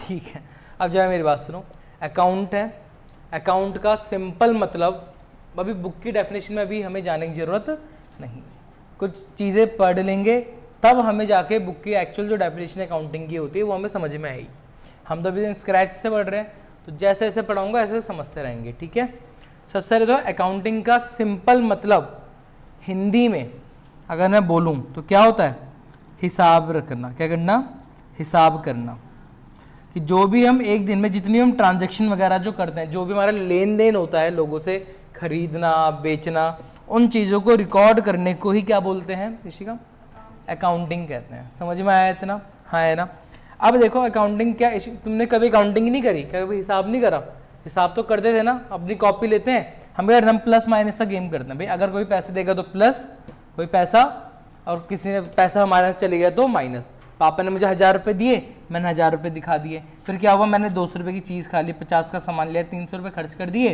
ठीक है, अब जरा मेरी बात सुनो। अकाउंट है, अकाउंट का सिंपल मतलब, अभी बुक की डेफिनेशन में अभी हमें जाने की ज़रूरत नहीं, कुछ चीज़ें पढ़ लेंगे तब हमें जाके बुक की एक्चुअल जो डेफिनेशन अकाउंटिंग की होती है वो हमें समझ में आएगी। हम तो अभी स्क्रैच से पढ़ रहे हैं, तो जैसे जैसे पढ़ाऊँगा ऐसे समझते रहेंगे, ठीक है। सबसे पहले तो अकाउंटिंग का सिंपल मतलब हिंदी में अगर मैं बोलूँ तो क्या होता है? हिसाब रखना। क्या करना? हिसाब करना। कि जो भी हम एक दिन में जितनी हम ट्रांजैक्शन वगैरह जो करते हैं, जो भी हमारा लेन देन होता है लोगों से, खरीदना बेचना, उन चीज़ों को रिकॉर्ड करने को ही क्या बोलते हैं ऋषिका? अकाउंटिंग कहते हैं। समझ में आया इतना? हाँ है ना। अब देखो अकाउंटिंग क्या, तुमने कभी अकाउंटिंग नहीं करी क्या? कभी हिसाब नहीं करा? हिसाब तो करते थे ना, अपनी कॉपी लेते हैं हम प्लस माइनस का गेम करते हैं भाई। अगर कोई पैसे देगा तो प्लस, कोई पैसा और किसी ने पैसा हमारा चले गया तो माइनस। पापा ने मुझे 1000 रुपये दिए, मैंने 1000 रुपये दिखा दिए, फिर क्या हुआ? मैंने 200 रुपये की चीज़ खा ली, 50 का सामान लिया, 300 रुपये खर्च कर दिए,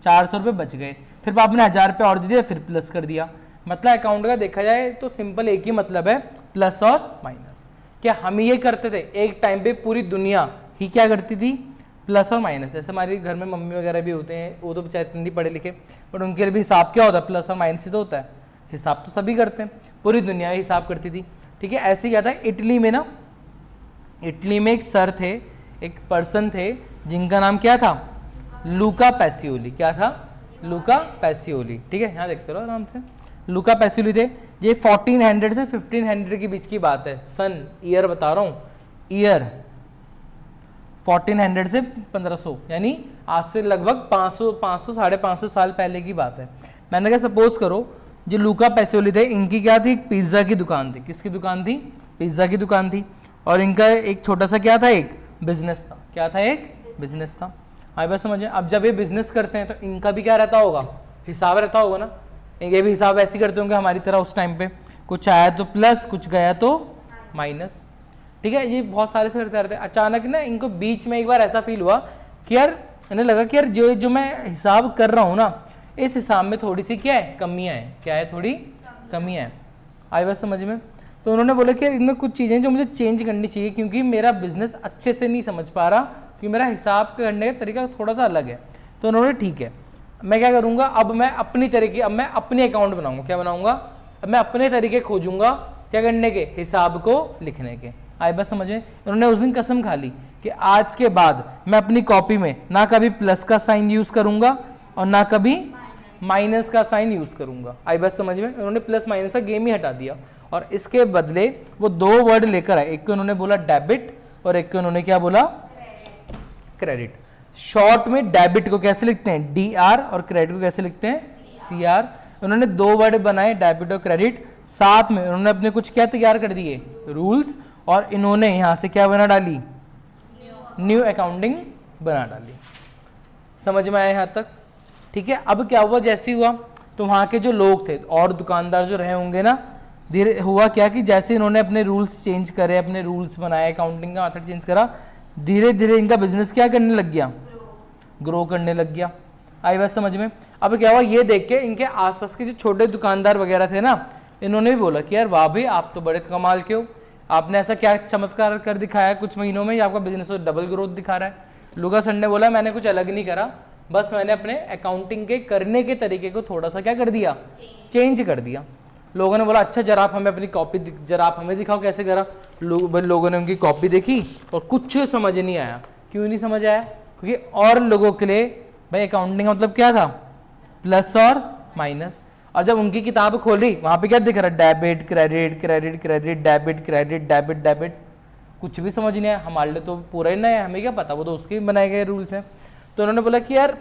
400 रुपये बच गए, फिर पापा ने 1000 रुपये और दे दिए, फिर प्लस कर दिया। मतलब अकाउंट का देखा जाए तो सिंपल एक ही मतलब है, प्लस और माइनस। क्या हम ये करते थे एक टाइम पे? पूरी दुनिया ही क्या करती थी? प्लस और माइनस। जैसे हमारे घर में मम्मी वगैरह भी होते हैं, वो तो बेचारे इतने पढ़े लिखे, बट उनके लिए भी हिसाब क्या होता है? प्लस और माइनस ही तो होता है। हिसाब तो सभी करते हैं, पूरी दुनिया हिसाब करती थी, ठीक है। ऐसे ही क्या था इटली में ना, इटली में एक सर थे, एक पर्सन थे जिनका नाम क्या था? लूका पैसियोली। क्या था? लूका पैसियोली, ठीक है। यहाँ देखते रहो आराम से। लूका पैसियोली थे। ये 1400 से 1500 के बीच की बात है। सन, ईयर बता रहा हूँ, ईयर 1400 से 1500, यानी आज से लगभग 500 साढ़े 500 साल पहले की बात है। मैंने कहा सपोज करो जो लूका पैसियोली थे, इनकी क्या थी? पिज्ज़ा की दुकान थी। किसकी दुकान थी? पिज्ज़ा की दुकान थी। और इनका एक छोटा सा क्या था? एक बिजनेस था। क्या था? एक बिजनेस था। हाँ बस समझे। अब जब ये बिजनेस करते हैं तो इनका भी क्या रहता होगा? हिसाब रहता होगा ना। ये भी हिसाब ऐसे करते होंगे हमारी तरह उस टाइम पे, कुछ आया तो प्लस, कुछ गया तो माइनस, ठीक है। ये बहुत सारे से करते रहते हैं। अचानक ना इनको बीच में एक बार ऐसा फील हुआ कि यार, इन्हें लगा कि यार जो मैं हिसाब कर रहा हूँ ना, इस हिसाब में थोड़ी सी क्या है? कमियाँ हैं। क्या है? थोड़ी कमियाँ हैं। आई बात समझ में? तो उन्होंने बोला कि इनमें कुछ चीज़ें जो मुझे चेंज करनी चाहिए, क्योंकि मेरा बिजनेस अच्छे से नहीं समझ पा रहा, क्योंकि मेरा हिसाब करने का तरीका थोड़ा सा अलग है। तो उन्होंने ठीक है, मैं क्या करूँगा, अब मैं अपनी तरीके, अब मैं अपने अकाउंट बनाऊँगा। क्या बनाऊँगा? अब मैं अपने तरीके खोजूंगा क्या करने के? हिसाब को लिखने के। आई बात समझ में? उन्होंने उस दिन कसम खा ली कि आज के बाद मैं अपनी कॉपी में ना कभी प्लस का साइन यूज़ करूँगा और ना कभी माइनस का साइन यूज़ करूँगा। आई बात समझ में? उन्होंने प्लस माइनस का गेम ही हटा दिया और इसके बदले वो 2 वर्ड लेकर आए। एक को उन्होंने बोला डेबिट और एक को उन्होंने क्या बोला? क्रेडिट। शॉर्ट में डेबिट को कैसे लिखते हैं? DR, और क्रेडिट को कैसे लिखते हैं? CR। उन्होंने 2 वर्ड बनाए, डेबिट और क्रेडिट। साथ में उन्होंने अपने कुछ क्या तैयार कर दिए? रूल्स। और इन्होंने यहां से क्या बना डाली? न्यू अकाउंटिंग बना डाली। समझ में आया यहां तक? ठीक है। अब क्या हुआ? जैसे हुआ तो वहां के जो लोग थे और दुकानदार जो रहे होंगे ना, धीरे हुआ क्या कि जैसे इन्होंने अपने रूल्स चेंज करे, अपने रूल्स बनाए, अकाउंटिंग का मेथड चेंज करा, धीरे धीरे इनका बिजनेस क्या करने लग गया? ग्रो करने लग गया। आई बात समझ में? अब क्या हुआ? ये देख के इनके आसपास के जो छोटे दुकानदार वगैरह थे ना, इन्होंने भी बोला कि यार वाह भाई, आप तो बड़े कमाल के हो, आपने ऐसा क्या चमत्कार कर दिखाया है कुछ महीनों में, आपका बिजनेस तो डबल ग्रोथ दिखा रहा है। लूका सर ने बोला मैंने कुछ अलग नहीं करा, बस मैंने अपने अकाउंटिंग के करने के तरीके को थोड़ा सा क्या कर दिया? चेंज कर दिया। लोगों ने बोला अच्छा जरा आप हमें अपनी कॉपी, जरा आप हमें दिखाओ कैसे करा। लोगों ने उनकी कॉपी देखी और कुछ समझ नहीं आया। क्यों नहीं समझ आया? क्योंकि और लोगों के लिए भाई अकाउंटिंग का मतलब क्या था? प्लस और माइनस। और जब उनकी किताब खोली वहां पे क्या दिख रहा? Debit credit, credit credit, debit credit, debit debit. कुछ भी समझ नहीं आया। हमारे लिए तो पूरा ही नया है, हमें क्या पता, वो तो उसके बनाए गए रूल्स हैं। तो उन्होंने बोला कि यार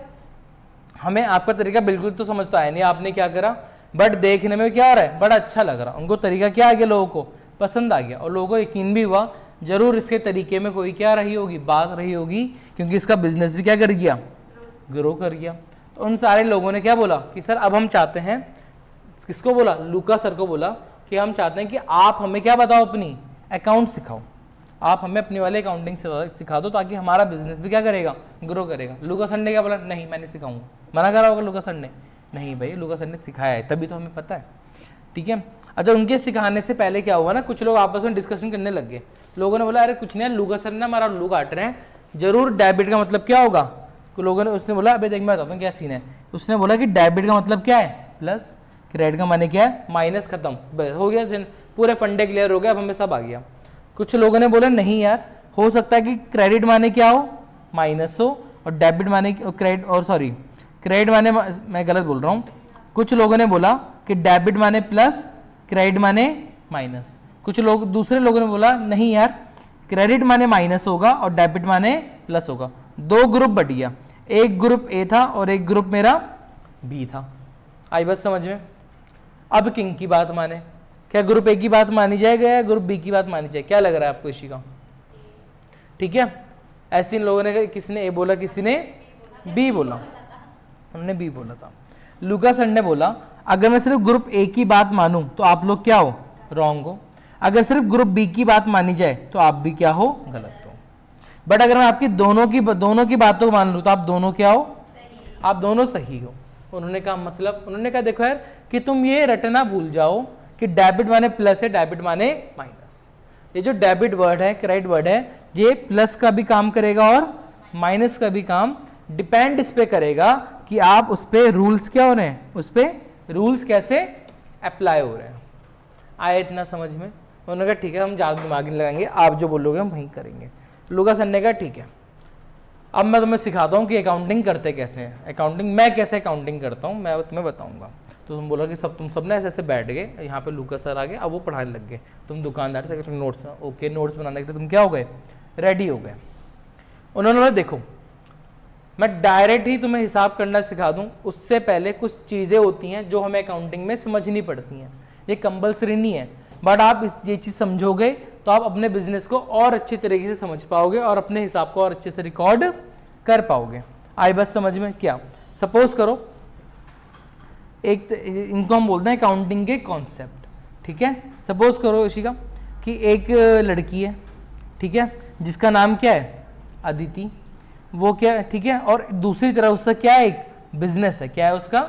हमें आपका तरीका बिल्कुल तो समझ तो आया नहीं, आपने क्या करा, बट देखने में क्या हो रहा है? बड़ा अच्छा लग रहा। उनको तरीका क्या आ गया? लोगों को पसंद आ गया और लोगों को यकीन भी हुआ जरूर इसके तरीके में कोई क्या रही होगी? बात रही होगी, क्योंकि इसका बिजनेस भी क्या कर गया? ग्रो कर गया। तो उन सारे लोगों ने क्या बोला कि सर अब हम चाहते हैं, किसको बोला? लूका सर को बोला कि हम चाहते हैं कि आप हमें क्या बताओ? अपनी अकाउंट सिखाओ, आप हमें अपनी वाले अकाउंटिंग सिखा दो, ताकि हमारा बिजनेस भी क्या करेगा? ग्रो करेगा। लूका सर ने क्या बोला? नहीं मैं नहीं सिखाऊंगा। मना करा होगा लूका सर ने? नहीं भाई, लूका सर ने सिखाया है तभी तो हमें पता है, ठीक है। अच्छा, उनके सिखाने से पहले क्या हुआ ना, कुछ लोग आपस में डिस्कशन करने लग गए। लोगों ने बोला अरे कुछ नहीं, लूका सर ने हमारा उल्लू काट रहे हैं, जरूर डेबिट का मतलब क्या होगा। तो लोगों ने उसने बोला अबे देख मैं बताता हूँ क्या सीन है, उसने बोला कि डेबिट का मतलब क्या है प्लस, क्रेडिट का माने क्या है माइनस, खत्म बस हो गया, पूरे फंडे क्लियर हो गया, अब हमें सब आ गया। कुछ लोगों ने बोला नहीं यार, हो सकता है कि क्रेडिट माने क्या हो माइनस हो और डेबिट माने क्रेडिट, और सॉरी क्रेडिट माने, मैं गलत बोल रहा हूँ। कुछ लोगों ने बोला कि डेबिट माने प्लस, क्रेडिट माने माइनस। कुछ लोग, दूसरे लोगों ने बोला नहीं यार, क्रेडिट माने माइनस होगा और डेबिट माने प्लस होगा। दो ग्रुप बट गया, एक ग्रुप ए था और एक ग्रुप मेरा बी था। आई बात समझ में। अब किंग की बात माने, क्या ग्रुप ए की बात मानी जाएगा या ग्रुप बी की बात मानी जाएगी, क्या लग रहा है आपको इसी का? ठीक है, ऐसे इन लोगों ने, किसी ने ए बोला किसी ने बी बोला, उन्होंने बी बोला था। लूका सर ने बोला अगर मैं सिर्फ ग्रुप ए की बात मानूं तो आप लोग क्या हो, रॉन्ग हो। अगर सिर्फ ग्रुप बी की बात मानी जाए तो आप भी क्या हो, गलत हो। बट अगर मैं आपकी दोनों की बातों को मान लूं तो आप दोनों क्या हो, आप दोनों सही हो। उन्होंने कहा मतलब, उन्होंने कहा देखो यार कि तुम ये रटना भूल जाओ कि डेबिट माने प्लस है, डेबिट माने माइनस। ये जो डेबिट वर्ड है, क्रेडिट वर्ड है, ये प्लस का भी काम करेगा और माइनस का भी काम, डिपेंड इस पे करेगा कि आप उस पे रूल्स क्या हो रहे हैं, उस पे रूल्स कैसे अप्लाई हो रहे हैं। आया इतना समझ में? उन्होंने कहा ठीक है हम ज़्यादा दिमाग नहीं लगाएंगे, आप जो बोलोगे हम वहीं करेंगे। लूका सर ने कहा ठीक है, अब मैं तुम्हें सिखाता हूँ कि अकाउंटिंग करते कैसे हैं, अकाउंटिंग मैं कैसे अकाउंटिंग करता हूँ मैं तुम्हें बताऊँगा। तो तुम बोला कि तुम सब ना ऐसे ऐसे बैठ गए, यहाँ पे लूका सर आ गए, अब वो पढ़ाने लग गए, तुम दुकानदार थे, तुम नोट्स, ओके नोट्स बनाने के लिए तुम क्या हो गए, रेडी हो गए। उन्होंने बोला देखो मैं डायरेक्ट ही तुम्हें हिसाब करना सिखा दूं, उससे पहले कुछ चीज़ें होती हैं जो हमें अकाउंटिंग में समझनी पड़ती हैं, ये कंपलसरी नहीं है, बट आप ये चीज़ समझोगे तो आप अपने बिजनेस को और अच्छे तरीके से समझ पाओगे और अपने हिसाब को और अच्छे से रिकॉर्ड कर पाओगे। आई बस समझ में? क्या सपोज करो एक, इनको हम बोलते हैं अकाउंटिंग के कॉन्सेप्ट, ठीक है। सपोज करो इशिका कि एक लड़की है, ठीक है, जिसका नाम क्या है, अदिति, वो क्या है, ठीक है, और दूसरी तरफ उसका क्या है, एक बिजनेस है, क्या है उसका,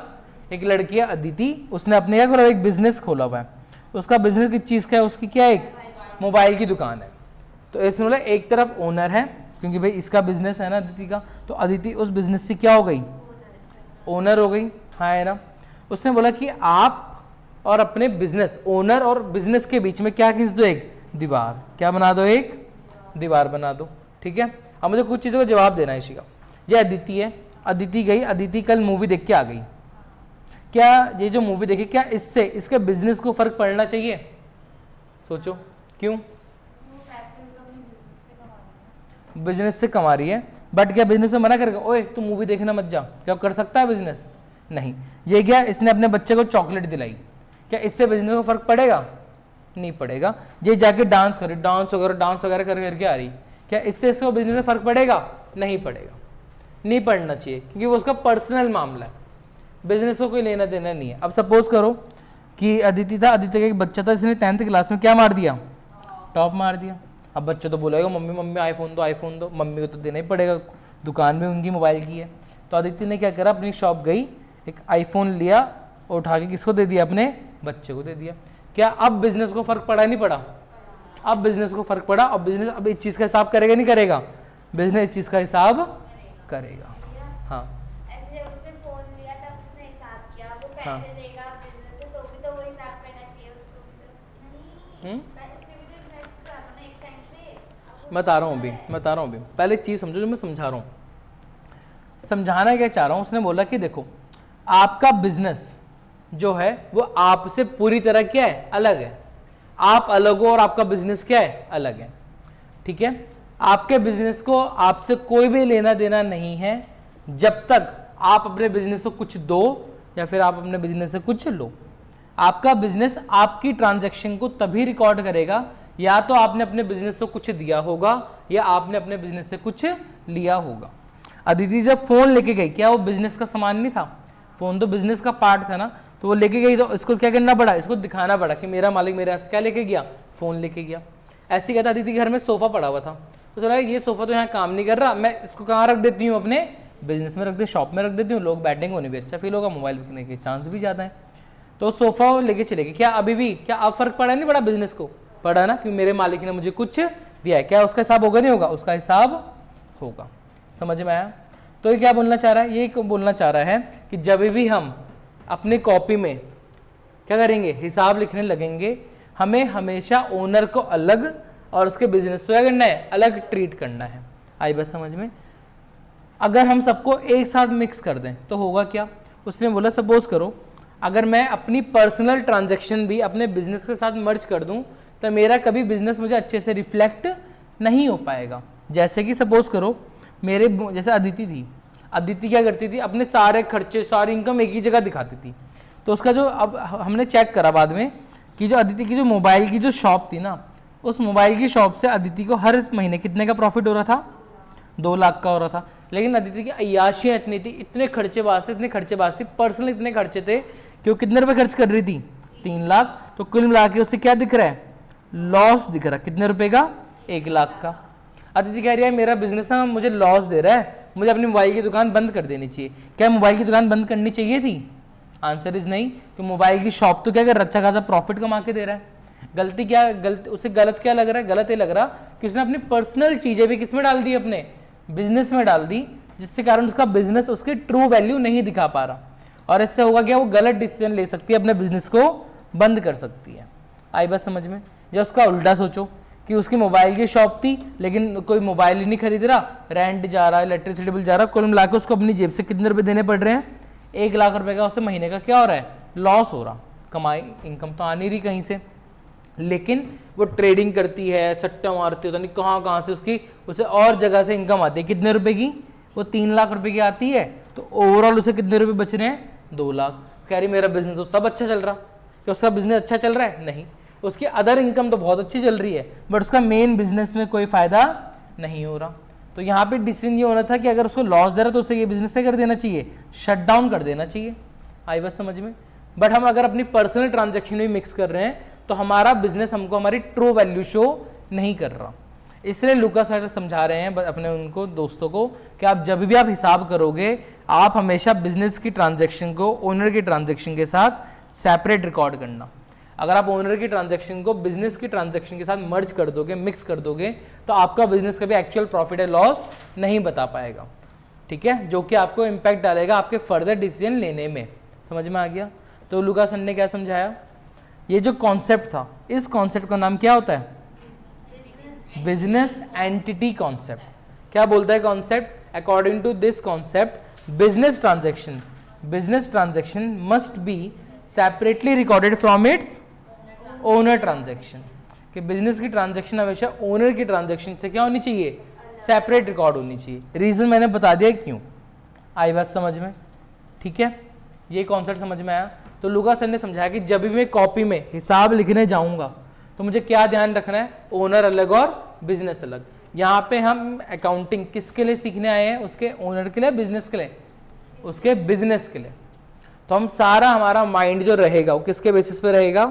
एक लड़की है अदिति, उसने अपने क्या खोला, एक बिजनेस खोला हुआ है। उसका बिजनेस की चीज़ क्या है, उसकी क्या है, एक मोबाइल की दुकान है। तो इसमें बोला एक तरफ ओनर है, क्योंकि भाई इसका बिजनेस है ना अदिति का, तो अदिति उस बिजनेस से क्या हो गई, ओनर हो गई, हाँ है ना। उसने बोला कि आप और अपने बिजनेस, ओनर और बिजनेस के बीच में क्या खींच दो, एक दीवार, क्या बना दो, एक दीवार बना दो, ठीक है। अब मुझे कुछ चीज़ों का जवाब देना है इसी का। ये अदिति है, अदिति गई, अदिति कल मूवी देख के आ गई, क्या ये जो मूवी देखी क्या इससे इसके बिजनेस को फर्क पड़ना चाहिए? सोचो क्यों? बिजनेस से कमा रही है, बट क्या बिजनेस में मना करेगा, ओए तू मूवी देखना मत जा, क्या कर सकता है बिजनेस? नहीं। ये क्या, इसने अपने बच्चे को चॉकलेट दिलाई, क्या इससे बिजनेस को फर्क पड़ेगा? नहीं पड़ेगा। ये जाके डांस करे, डांस वगैरह करके आ रही, क्या इससे इसको बिजनेस में फर्क पड़ेगा? नहीं पड़ेगा, नहीं पड़ना चाहिए, क्योंकि वो उसका पर्सनल मामला है, बिजनेस को कोई लेना देना नहीं है। अब सपोज करो कि अदिति था, अदिति का एक बच्चा था, इसने 10th क्लास में क्या मार दिया, टॉप मार दिया। अब बच्चा तो बोलेगा मम्मी मम्मी आईफोन दो, मम्मी को तो देना ही पड़ेगा, दुकान भी उनकी मोबाइल की है। तो अदिति ने क्या करा, अपनी शॉप गई, एक आईफोन लिया और उठा के किसको दे दिया, अपने बच्चे को दे दिया। क्या अब बिजनेस को फर्क पड़ा नहीं पड़ा? अब बिजनेस को फर्क पड़ा, और बिजनेस अब इस चीज़ का हिसाब करेगा नहीं करेगा? बिजनेस इस चीज़ का हिसाब करेगा। हाँ हाँ बता रहा हूँ अभी, पहले चीज़ समझो जो मैं समझा रहा हूँ। समझाना क्या चाह रहा हूँ, उसने बोला कि देखो आपका बिजनेस जो है वो आपसे पूरी तरह क्या है, अलग है। आप अलग हो और आपका बिजनेस क्या है, अलग है, ठीक है। आपके बिजनेस को आपसे कोई भी लेना देना नहीं है जब तक आप अपने बिजनेस को कुछ दो या फिर आप अपने बिजनेस से कुछ लो। आपका बिजनेस आपकी ट्रांजैक्शन को तभी रिकॉर्ड करेगा या तो आपने अपने बिजनेस से कुछ दिया होगा या आपने अपने बिजनेस से कुछ लिया होगा। अदिति जब फोन लेके गई, क्या वो बिजनेस का सामान नहीं था, फोन तो बिजनेस का पार्ट था ना, तो वो लेके गई, तो इसको क्या करना पड़ा, इसको दिखाना पड़ा कि मेरा मालिक मेरे यहाँ से क्या लेके गया, फोन लेके गया। ऐसे ही कहता, अदिति के घर में सोफा पड़ा हुआ था, तो सोचा ये सोफा तो यहाँ काम नहीं कर रहा, मैं इसको कहाँ रख देती हूँ, अपने बिजनेस में रख दे, शॉप में रख देती हूँ, लोग बैठेंगे, उन्हें भी अच्छा फील होगा, मोबाइल बिकने के चांस भी ज़्यादा है। तो सोफा लेके चले गए। क्या अभी भी क्या अब फर्क पड़ा नहीं पड़ा, बिजनेस को पड़ा ना, क्योंकि मेरे मालिक ने मुझे कुछ दिया है। क्या उसका हिसाब होगा नहीं होगा, उसका हिसाब होगा। समझ में आया? तो ये क्या बोलना चाह रहा है? ये बोलना चाह रहा है कि जब भी हम अपनी कॉपी में क्या करेंगे, हिसाब लिखने लगेंगे, हमें हमेशा ओनर को अलग और उसके बिजनेस को क्या करना है, अलग ट्रीट करना है। आई बात समझ में? अगर हम सबको एक साथ मिक्स कर दें तो होगा क्या? उसने बोला सपोज करो अगर मैं अपनी पर्सनल ट्रांजैक्शन भी अपने बिजनेस के साथ मर्ज कर दूं तो मेरा कभी बिजनेस मुझे अच्छे से रिफ्लेक्ट नहीं हो पाएगा। जैसे कि सपोज करो मेरे जैसे अदिति थी, अदिति क्या करती थी, अपने सारे खर्चे सारी इनकम एक ही जगह दिखाती थी। तो उसका जो अब हमने चेक करा बाद में कि जो अदिति की जो मोबाइल की जो शॉप थी ना, उस मोबाइल की शॉप से अदिति को हर महीने कितने का प्रॉफिट हो रहा था, 2 लाख का हो रहा था। लेकिन अदिति की अय्याशियाँ इतनी थी, इतने खर्चेबाज थी, पर्सनल इतने खर्चे थे कि वो कितने रुपए खर्च कर रही थी, 3 लाख। तो कुल मिला के उससे क्या दिख रहा है, लॉस दिख रहा है। कितने रुपए का, 1 लाख का। अदिति कह रही है मेरा बिजनेस ना मुझे लॉस दे रहा है, मुझे अपनी मोबाइल की दुकान बंद कर देनी चाहिए। क्या मोबाइल की दुकान बंद करनी चाहिए थी? आंसर इज नहीं। कि मोबाइल की शॉप तो क्या कर अच्छा खासा प्रॉफिट कमा के दे रहा है। गलती क्या, उसे गलत क्या लग रहा है, गलत ये लग रहा कि उसने अपनी पर्सनल चीजें भी किसमें डाल दी, अपने बिजनेस में डाल दी, जिसके कारण उसका बिजनेस उसकी ट्रू वैल्यू नहीं दिखा पा रहा। और इससे होगा क्या, वो गलत डिसीजन ले सकती है, अपने बिजनेस को बंद कर सकती है। आई बात समझ में? या उसका उल्टा सोचो कि उसकी मोबाइल की शॉप थी लेकिन कोई मोबाइल ही नहीं खरीद रहा, रेंट जा रहा है, इलेक्ट्रिसिटी बिल जा रहा है, कुल मिला के उसको अपनी जेब से कितने रुपए देने पड़ रहे हैं, 1 लाख रुपए का उसे महीने का क्या हो रहा है, लॉस हो रहा। कमाई इनकम तो आ नहीं रही कहीं से। लेकिन वो ट्रेडिंग करती है, सट्टा मारती है, तो कहाँ से उसकी उसे और जगह से इनकम आती है। कितने रुपए की, वो 3 लाख रुपए की आती है। तो ओवरऑल उसे कितने रुपए बच रहे हैं, 2 लाख। कह रही मेरा बिजनेस तो सब अच्छा चल रहा। क्या उसका बिजनेस अच्छा चल रहा है? नहीं। उसकी अदर इनकम तो बहुत अच्छी चल रही है बट उसका मेन बिजनेस में कोई फायदा नहीं हो रहा। तो यहाँ पे डिसीजन ये होना था कि अगर उसको लॉस दे रहा तो उसे ये बिजनेस क्या कर देना चाहिए, शट डाउन कर देना चाहिए। आई बात समझ में? बट हम अगर अपनी पर्सनल ट्रांजैक्शन में मिक्स कर रहे हैं तो हमारा बिजनेस हमको हमारी ट्रू वैल्यू शो नहीं कर रहा। इसलिए लूकास सर समझा रहे हैं अपने उनको दोस्तों को कि आप जब भी आप हिसाब करोगे आप हमेशा बिजनेस की ट्रांजैक्शन को ओनर की ट्रांजैक्शन के साथ सेपरेट रिकॉर्ड करना। अगर आप ओनर की ट्रांजैक्शन को बिजनेस की ट्रांजैक्शन के साथ मर्ज कर दोगे, मिक्स कर दोगे, तो आपका बिजनेस कभी एक्चुअल प्रॉफिट है लॉस नहीं बता पाएगा। ठीक है, जो कि आपको इम्पैक्ट डालेगा आपके फर्दर डिसीजन लेने में। समझ में आ गया? तो लूकास सर ने क्या समझाया, ये जो कॉन्सेप्ट था, इस कॉन्सेप्ट का नाम क्या होता है, बिजनेस एंटिटी कॉन्सेप्ट। क्या बोलता है concept? According to this concept business transaction must be separately recorded from its owner transaction. कि बिजनेस की ट्रांजैक्शन हमेशा ओनर की ट्रांजैक्शन से क्या होनी चाहिए, सेपरेट रिकॉर्ड होनी चाहिए। रीजन मैंने बता दिया क्यों। आई बात समझ में? ठीक है, ये कॉन्सेप्ट समझ में आया? तो लूकास सर ने समझाया कि जब भी मैं कॉपी में हिसाब लिखने जाऊंगा तो मुझे क्या ध्यान रखना है, ओनर अलग और बिजनेस अलग। यहाँ पे हम अकाउंटिंग किसके लिए सीखने आए हैं, उसके ओनर के लिए, बिजनेस के लिए, उसके बिजनेस के लिए। तो हम सारा हमारा माइंड जो रहेगा वो किसके बेसिस पे रहेगा,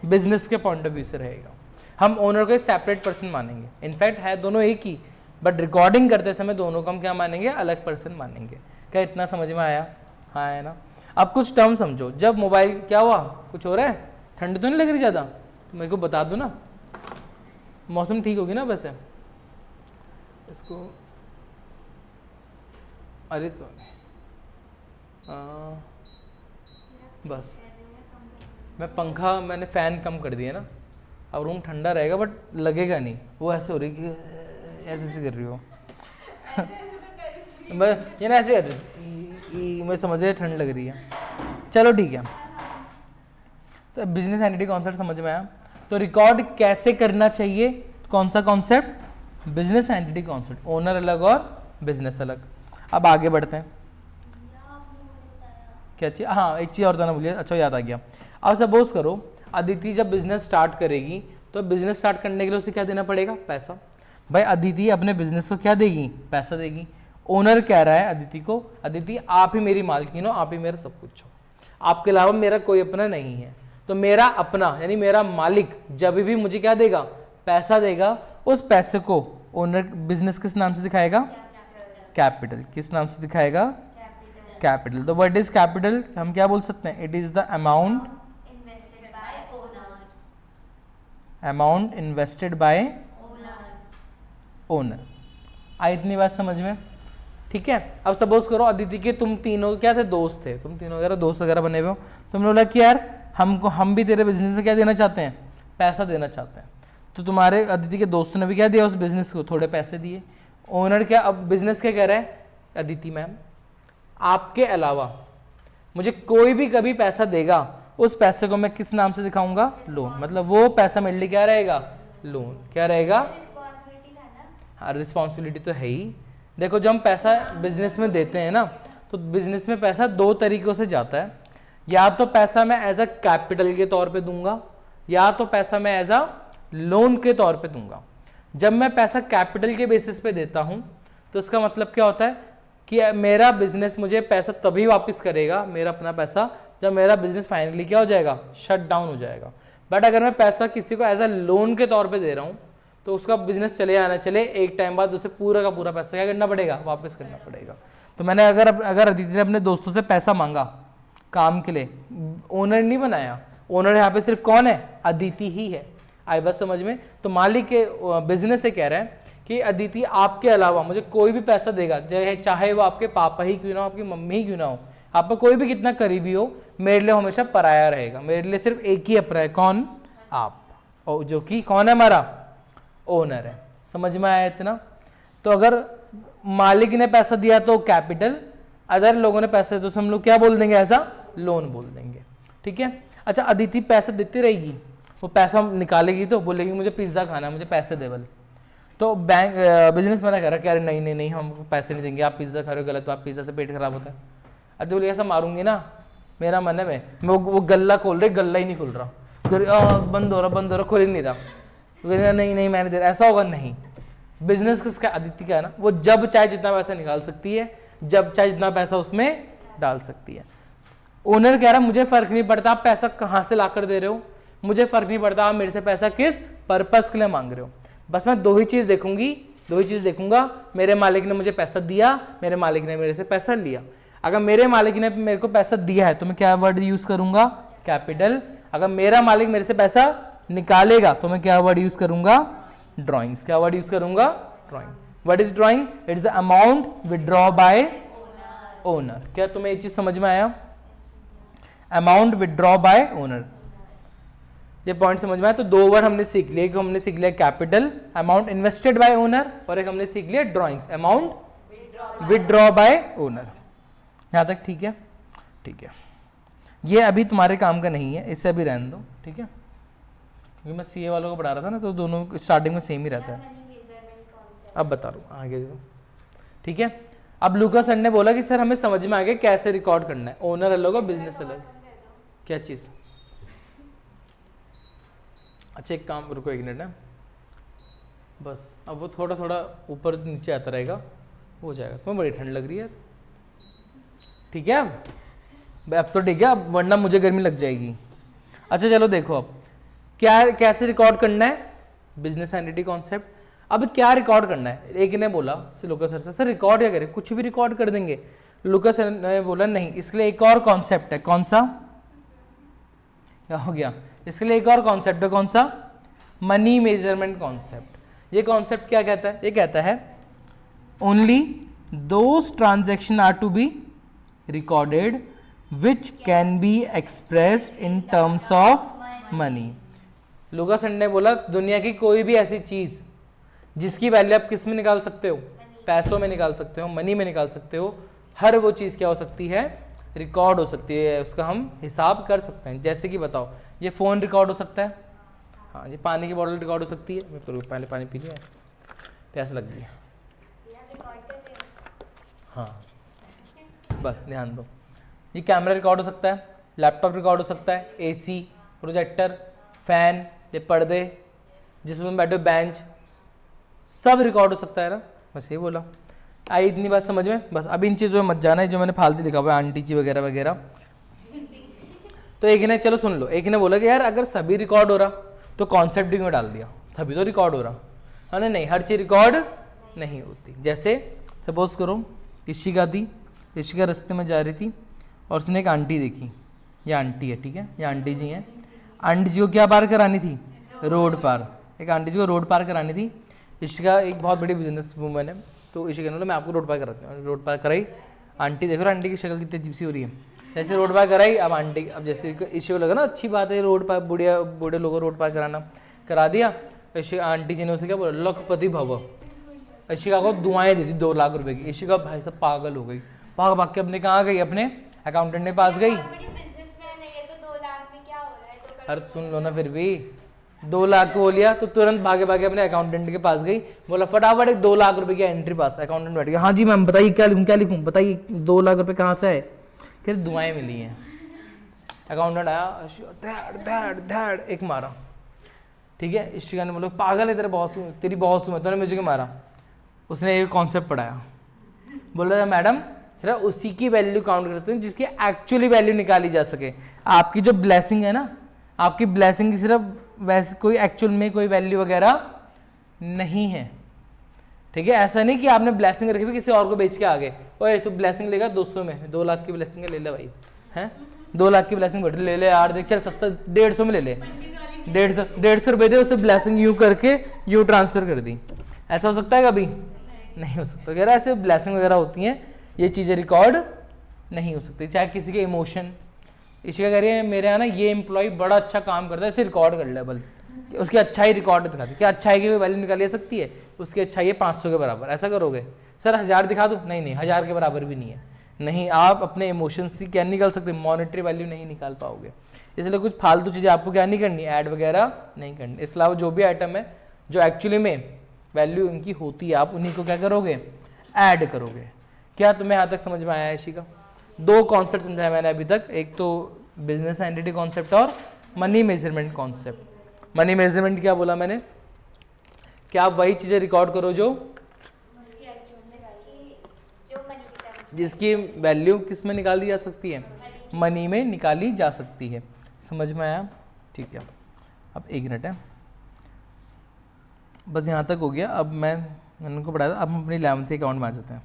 बिजनेस के पॉइंट ऑफ व्यू से रहेगा। हम ओनर को एक सेपरेट पर्सन मानेंगे, इनफैक्ट है दोनों एक ही, बट रिकॉर्डिंग करते समय दोनों को हम क्या मानेंगे, अलग पर्सन मानेंगे। क्या इतना समझ में आया? हाँ है ना। अब कुछ टर्म समझो। जब मोबाइल क्या हुआ, कुछ हो रहा है, ठंड तो नहीं लग रही ज़्यादा, तो मेरे को बता दो ना, मौसम ठीक होगी ना वैसे। इसको अरे सोने बस मैं पंखा मैंने फ़ैन कम कर दिया ना, अब रूम ठंडा रहेगा बट लगेगा नहीं। वो ऐसे हो रही कि ऐसे कर रही हो मैं ये ना ऐसे कर रही, मैं समझ रही ठंड लग रही है। चलो ठीक है, तो बिजनेस एंटिटी कॉन्सेप्ट समझ में आया। तो रिकॉर्ड कैसे करना चाहिए, कौन सा concept, business entity concept, owner अलग और बिजनेस अलग। अब आगे बढ़ते हैं। क्या चीज़, हाँ एक चीज़ और था ना, बोलिए, अच्छा याद आ गया। अब सपोज करो अदिति जब बिजनेस स्टार्ट करेगी तो बिजनेस स्टार्ट करने के लिए उसे क्या देना पड़ेगा, पैसा। भाई अदिति अपने बिजनेस को क्या देगी, पैसा देगी। ओनर कह रहा है अदिति को, अदिति आप ही मेरी मालकिन हो, आप ही मेरा सब कुछ हो, आपके अलावा मेरा कोई अपना नहीं है। तो मेरा अपना यानी मेरा मालिक जब भी मुझे क्या देगा, पैसा देगा, उस पैसे को ओनर बिजनेस किस नाम से दिखाएगा, कैपिटल। किस नाम से दिखाएगा, कैपिटल। तो व्हाट इज कैपिटल, हम क्या बोल सकते हैं, it is the amount invested by owner. आई इतनी बात समझ में? ठीक है। अब सपोज करो अदिति के तुम तीनों क्या थे, दोस्त थे, तुम तीनों वगैरह दोस्त वगैरह बने हुए हो, तुमने बोला कि यार हम भी तेरे बिजनेस में क्या देना चाहते हैं, पैसा देना चाहते हैं। तो तुम्हारे अदिति के दोस्तों ने भी क्या दिया उस बिजनेस को, थोड़े पैसे दिए। ओनर क्या, अब बिजनेस क्या कह रहा है, अदिति मैम आपके अलावा मुझे कोई भी कभी पैसा देगा, उस पैसे को मैं किस नाम से दिखाऊंगा, लोन। मतलब वो पैसा मेरे लिए क्या रहेगा, लोन। क्या रहेगा, हाँ रिस्पॉन्सिबिलिटी तो है ही। देखो जब हम पैसा बिजनेस में देते हैं ना, तो बिजनेस में पैसा दो तरीकों से जाता है। या तो पैसा मैं एज अ कैपिटल के तौर पे दूंगा, या तो पैसा मैं एज अ लोन के तौर पे दूंगा। जब मैं पैसा कैपिटल के बेसिस पे देता हूं तो इसका मतलब क्या होता है कि मेरा बिजनेस मुझे पैसा तभी वापस करेगा, मेरा अपना पैसा, जब मेरा बिजनेस फाइनली क्या हो जाएगा, शट डाउन हो जाएगा। बट अगर मैं पैसा किसी को एज अ लोन के तौर पे दे रहा हूँ तो उसका बिजनेस चले आना चले, एक टाइम बाद उसे पूरा का पूरा पैसा क्या करना पड़ेगा, वापस करना पड़ेगा। तो मैंने अगर अदिति ने अपने दोस्तों से पैसा मांगा काम के लिए, ओनर नहीं बनाया, ओनर यहाँ पे सिर्फ कौन है, अदिति ही है। आई बात समझ में? तो मालिक के बिजनेस से कह रहे हैं कि अदिति आपके अलावा मुझे कोई भी पैसा देगा, चाहे वो आपके पापा ही क्यों ना हो, आपकी मम्मी ही क्यों ना हो, आपका कोई भी कितना करीबी हो, मेरे लिए हमेशा पराया रहेगा। मेरे लिए सिर्फ एक ही अपराया, कौन, आप, और जो कि कौन है, हमारा ओनर है। समझ में आया इतना? तो अगर मालिक ने पैसा दिया तो कैपिटल, अदर लोगों ने पैसा दिया तो हम लोग क्या बोल देंगे, ऐसा लोन बोल देंगे। ठीक है। अच्छा अदिति पैसा देती रहेगी, वो पैसा निकालेगी तो बोलेगी मुझे पिज्जा खाना है, मुझे पैसे दे बल। तो बैंक बिजनेस मना कर रहा है, नहीं नहीं नहीं हम पैसे नहीं देंगे, आप पिज्जा खा रहे हो गलत, तो आप पिज्जा से पेट खराब होता है। अदिति बोले ऐसा मारूंगी ना, मेरा मन है मैं वो गल्ला खोल रहे, गल्ला ही नहीं खुल रहा, बंद हो रहा खुल ही नहीं रहा, नहीं नहीं मैंने दे रहा, ऐसा होगा नहीं। बिजनेस किसका, अदिति का है ना, वो जब चाहे जितना पैसा निकाल सकती है, जब चाहे जितना पैसा उसमें डाल सकती है। ओनर कह रहा मुझे फर्क नहीं पड़ता आप पैसा कहाँ से लाकर दे रहे हो, मुझे फर्क नहीं पड़ता आप मेरे से पैसा किस पर्पस के लिए मांग रहे हो, बस मैं दो ही चीज देखूंगा, मेरे मालिक ने मुझे पैसा दिया, मेरे मालिक ने मेरे से पैसा लिया। अगर मेरे मालिक ने मेरे को पैसा दिया है तो मैं क्या वर्ड यूज करूंगा, कैपिटल। अगर मेरा मालिक मेरे से पैसा निकालेगा तो मैं क्या वर्ड यूज करूंगा, ड्रॉइंग्स। क्या वर्ड यूज करूंगा, drawing. What is drawing, it is the amount withdraw bye owner. क्या तुम्हें ये चीज समझ में आया, अमाउंट विड्रॉ बाय ओनर, ये पॉइंट समझ में आया? तो दो वर्ड हमने सीख लिया, एक हमने सीख लिया capital, amount invested by owner, और एक हमने सीख लिया drawings, amount withdraw bye owner. यहां तक ठीक है? ठीक है, ये अभी तुम्हारे काम का नहीं है, इसे अभी रहने दो। ठीक है, क्योंकि मैं सीए वालों को पढ़ा रहा था ना, तो दोनों स्टार्टिंग में सेम ही रहता है। अब बता रहा हूँ आगे। ठीक है, अब लूका सर ने बोला कि सर हमें समझ में आ गया कैसे रिकॉर्ड करना है, ओनर अलग और बिजनेस अलग। क्या चीज? अच्छा एक काम, रुको एक मिनट है बस, अब वो थोड़ा थोड़ा ऊपर नीचे आता रहेगा, हो जाएगा। तुम्हें बड़ी ठंड लग रही है, ठीक है? अब तो ठीक है, अब वरना मुझे गर्मी लग जाएगी। अच्छा चलो देखो, अब क्या कैसे रिकॉर्ड करना है, बिजनेस एंटिटी कॉन्सेप्ट। अब क्या रिकॉर्ड करना है, एक ने बोला लुका सर से, सर रिकॉर्ड क्या करें, कुछ भी रिकॉर्ड कर देंगे। लुका सर ने बोला नहीं, इसके लिए एक और कॉन्सेप्ट है। कौन सा? क्या हो गया? इसके लिए एक और कॉन्सेप्ट है। कौन सा? Money measurement concept. ये कॉन्सेप्ट क्या कहता है? ये कहता है only those transaction are to be recorded which can be expressed in terms of money. लुका सर ने बोला दुनिया की कोई भी ऐसी चीज जिसकी वैल्यू आप किस में निकाल सकते हो, पैसों में निकाल सकते हो, मनी में निकाल सकते हो, हर वो चीज क्या हो सकती है, रिकॉर्ड हो सकती है, उसका हम हिसाब कर सकते हैं। जैसे कि बताओ, ये फोन रिकॉर्ड हो सकता है, हाँ ये पानी की बोतल रिकॉर्ड हो सकती है, मैं पहले पानी पी लिया, प्यास लग गई, हाँ बस ध्यान दो। ये कैमरा रिकॉर्ड हो सकता है, लैपटॉप रिकॉर्ड हो सकता है, एसी, प्रोजेक्टर, फैन, ये पर्दे जिसमें बैठे बेंच, सब रिकॉर्ड हो सकता है ना, बस ये बोला। आई इतनी बात समझ में? बस अब इन चीज़ों में मत जाना है जो मैंने फालतू लिखा हुआ है, आंटी जी वगैरह वगैरह। तो एक ने, चलो सुन लो, एक ने बोला कि यार अगर सभी रिकॉर्ड हो रहा तो कॉन्सेप्ट क्यों डाल दिया, सभी तो रिकॉर्ड हो रहा है ना। नहीं, हर चीज़ रिकॉर्ड नहीं होती। जैसे सपोज करो ऋषिका थी, ऋषिका रास्ते में जा रही थी और उसने एक आंटी देखी, ये आंटी है, ठीक है, ये आंटी जी हैं। आंटी जी को क्या पार करानी थी, रोड पार। एक आंटी जी को रोड पार करानी थी। ऋषिका एक बहुत बड़ी बिजनेस वूमन है, तो इसी कहने बोला मैं आपको रोड पार कराती हूँ। रोड पार कराई, आंटी देखो आंटी की शक्ल कितनी अजीब सी हो रही है। जैसे रोड पार कराई, अब आंटी, अब जैसे इसी को लगा ना अच्छी बात है रोड पार, बूढ़े लोगों को रोड पार कराना, करा दिया। इसी आंटी जी ने उसे क्या बोला, लखपति भव। इशिका को दुआएं दी थी 2 लाख रुपए की। इशिका भाई सब पागल हो गई, भाग भाग के अपने कहाँ गई, अपने अकाउंटेंट के पास गई। अरे सुन लो ना, फिर भी 2 लाख को बोलिया तो तुरंत भागे भागे अपने अकाउंटेंट के पास गई, बोला फटाफट एक 2 लाख रुपए की एंट्री पास। अकाउंटेंट बैठ गया, हाँ जी मैम बताइए क्या लिखूं बताइए, 2 लाख रुपए कहाँ से आए, क्या दुआएं मिली हैं। अकाउंटेंट आया, धैड़ धैड़ एक मारा, ठीक है। इशिका ने बोला पागल है तेरे बॉस, तेरी बॉस हूँ, तूने मुझे क्यों मारा। उसने एक कॉन्सेप्ट पढ़ाया, बोला मैडम सिर्फ उसी की वैल्यू काउंट कर सकते हैं जिसकी एक्चुअली वैल्यू निकाली जा सके। आपकी जो ब्लेसिंग है ना, आपकी ब्लेसिंग की सिर्फ वैसे कोई एक्चुअल में कोई वैल्यू वगैरह नहीं है, ठीक है। ऐसा नहीं कि आपने ब्लेसिंग रखी हुई किसी और को बेच के आ गए, ओए तू ब्लेसिंग लेगा 200 में, 2 लाख की ब्लेसिंग ले ले भाई, हैं 2 लाख की ब्लेसिंग बैठ ले ले यार, देख चल सस्ता 150 में ले ले, 150 रुपए दे, उसे ब्लेसिंग यू करके यू ट्रांसफर कर दी। ऐसा हो सकता है कभी? नहीं हो सकता। वगैरह ऐसे ब्लेसिंग वगैरह होती हैं, ये चीज़ें रिकॉर्ड नहीं हो सकती, चाहे किसी के इमोशन। इसी का कह रही है मेरे यहाँ ना ये एम्प्लॉय बड़ा अच्छा काम करता है, इसे रिकॉर्ड कर ले, बल उसकी अच्छाई रिकॉर्ड दिखाती, क्या अच्छाई की कोई वैल्यू निकाली जा सकती है, उसकी अच्छाई है 500 के बराबर। ऐसा करोगे सर 1000 दिखा दूँ, नहीं 1000 के बराबर भी नहीं है। नहीं, आप अपने इमोशंस की क्या निकाल सकते, मॉनेटरी वैल्यू नहीं निकाल पाओगे। इसलिए कुछ फालतू चीज़ें आपको क्या नहीं करनी, ऐड वगैरह नहीं करनी। इसके अलावा जो भी आइटम है जो एक्चुअली में वैल्यू इनकी होती है, आप उन्हीं को क्या करोगे, ऐड करोगे। क्या तुम्हें यहाँ तक समझ में आया है इसी का? 2 कॉन्सेप्ट समझाया मैंने अभी तक, एक तो बिजनेस एंटिटी कॉन्सेप्ट और money measurement concept. Money measurement क्या बोला मैंने, क्या आप वही चीज़ें रिकॉर्ड करो जो जिसकी वैल्यू किस में निकाली जा सकती है, मनी में निकाली जा सकती है। समझ में आया? ठीक है, अब 1 मिनट है, बस यहाँ तक हो गया। अब मैंने उनको पढ़ाया था, अब हम अपनी 11th अकाउंट में आ जाते हैं।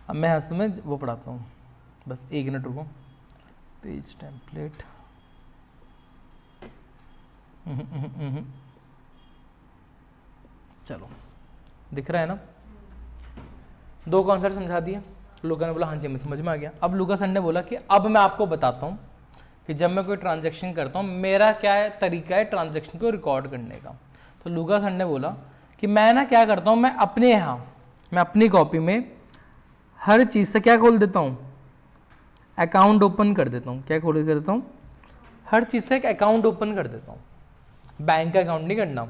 अब मैं हंस में वो पढ़ाता हूँ, बस 1 मिनट रुको। पेज टेम्पलेट, चलो दिख रहा है ना? 2 कॉन्सेप्ट समझा दिए। लूका ने बोला हाँ जी हमें समझ में आ गया। अब लूका सर ने बोला कि अब मैं आपको बताता हूँ कि जब मैं कोई ट्रांजैक्शन करता हूँ मेरा क्या है तरीका है ट्रांजैक्शन को रिकॉर्ड करने का। तो लूका सर ने बोला कि मैं ना क्या करता हूँ, मैं अपने यहाँ मैं अपनी कॉपी में हर चीज़ से क्या खोल देता हूँ, अकाउंट ओपन कर देता हूँ। क्या खोल कर देता हूँ? हर चीज़ से एक अकाउंट ओपन कर देता हूँ। बैंक का अकाउंट नहीं करना।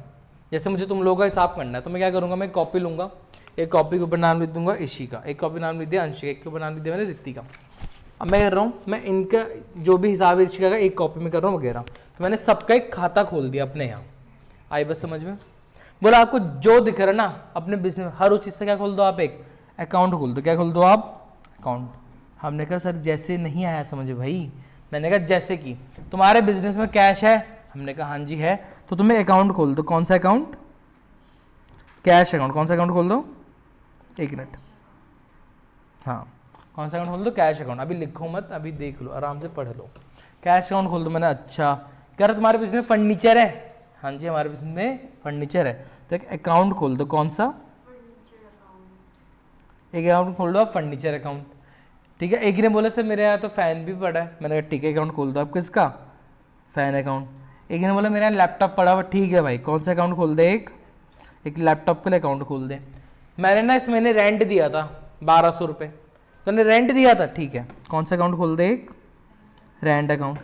जैसे मुझे तुम लोगों का हिसाब करना है तो मैं क्या करूँगा, मैं कॉपी लूँगा, एक कॉपी के ऊपर नाम लिख दूंगा इशी का, एक कॉपी नाम लिख दिया अंश का, एक के ऊपर नाम लिख दिया मैंने रित्ती का। अब मैं कर रहा हूँ, मैं इनका जो भी हिसाब है इशिका का एक कॉपी में कर रहा हूँ वगैरह। तो मैंने सबका एक खाता खोल दिया अपने यहाँ। आई बस समझ में? बोला आपको जो दिख रहा है ना अपने बिजनेस में हर उस चीज़ से क्या खोल दो, आप एक अकाउंट खोल दो। क्या खोल दो आप? अकाउंट। हमने कहा सर जैसे नहीं आया समझे भाई। मैंने कहा जैसे कि तुम्हारे बिजनेस में कैश है, हमने कहा हाँ जी है, तो तुम्हें अकाउंट खोल दो। कौन सा अकाउंट? Cash account. कौन सा अकाउंट खोल दो? 1 मिनट, हाँ कौन सा अकाउंट खोल दो? Cash account. अभी लिखो मत, अभी देख लो, आराम से पढ़ लो। कैश अकाउंट खोल दो। मैंने अच्छा कह रहा तुम्हारे बिजनेस में फर्नीचर है? हाँ जी हमारे बिजनेस में फर्नीचर है, तो एक अकाउंट खोल दो। कौन सा? एक अकाउंट खोल दो आप, फर्नीचर अकाउंट। ठीक है। एक ने बोला सर मेरे यहाँ तो फ़ैन भी पड़ा है, मैंने कहा ठीक है अकाउंट खोल दो आप। किसका? Fan account. एक ने बोला मेरे यहाँ लैपटॉप पड़ा हुआ, ठीक है भाई कौन सा अकाउंट खोल दे? एक लैपटॉप के लिए अकाउंट खोल दे। मैंने ना इस महीने रेंट दिया था 1200 रुपये, तो मैंने रेंट दिया था, ठीक है कौन सा अकाउंट खोल दे? एक रेंट अकाउंट।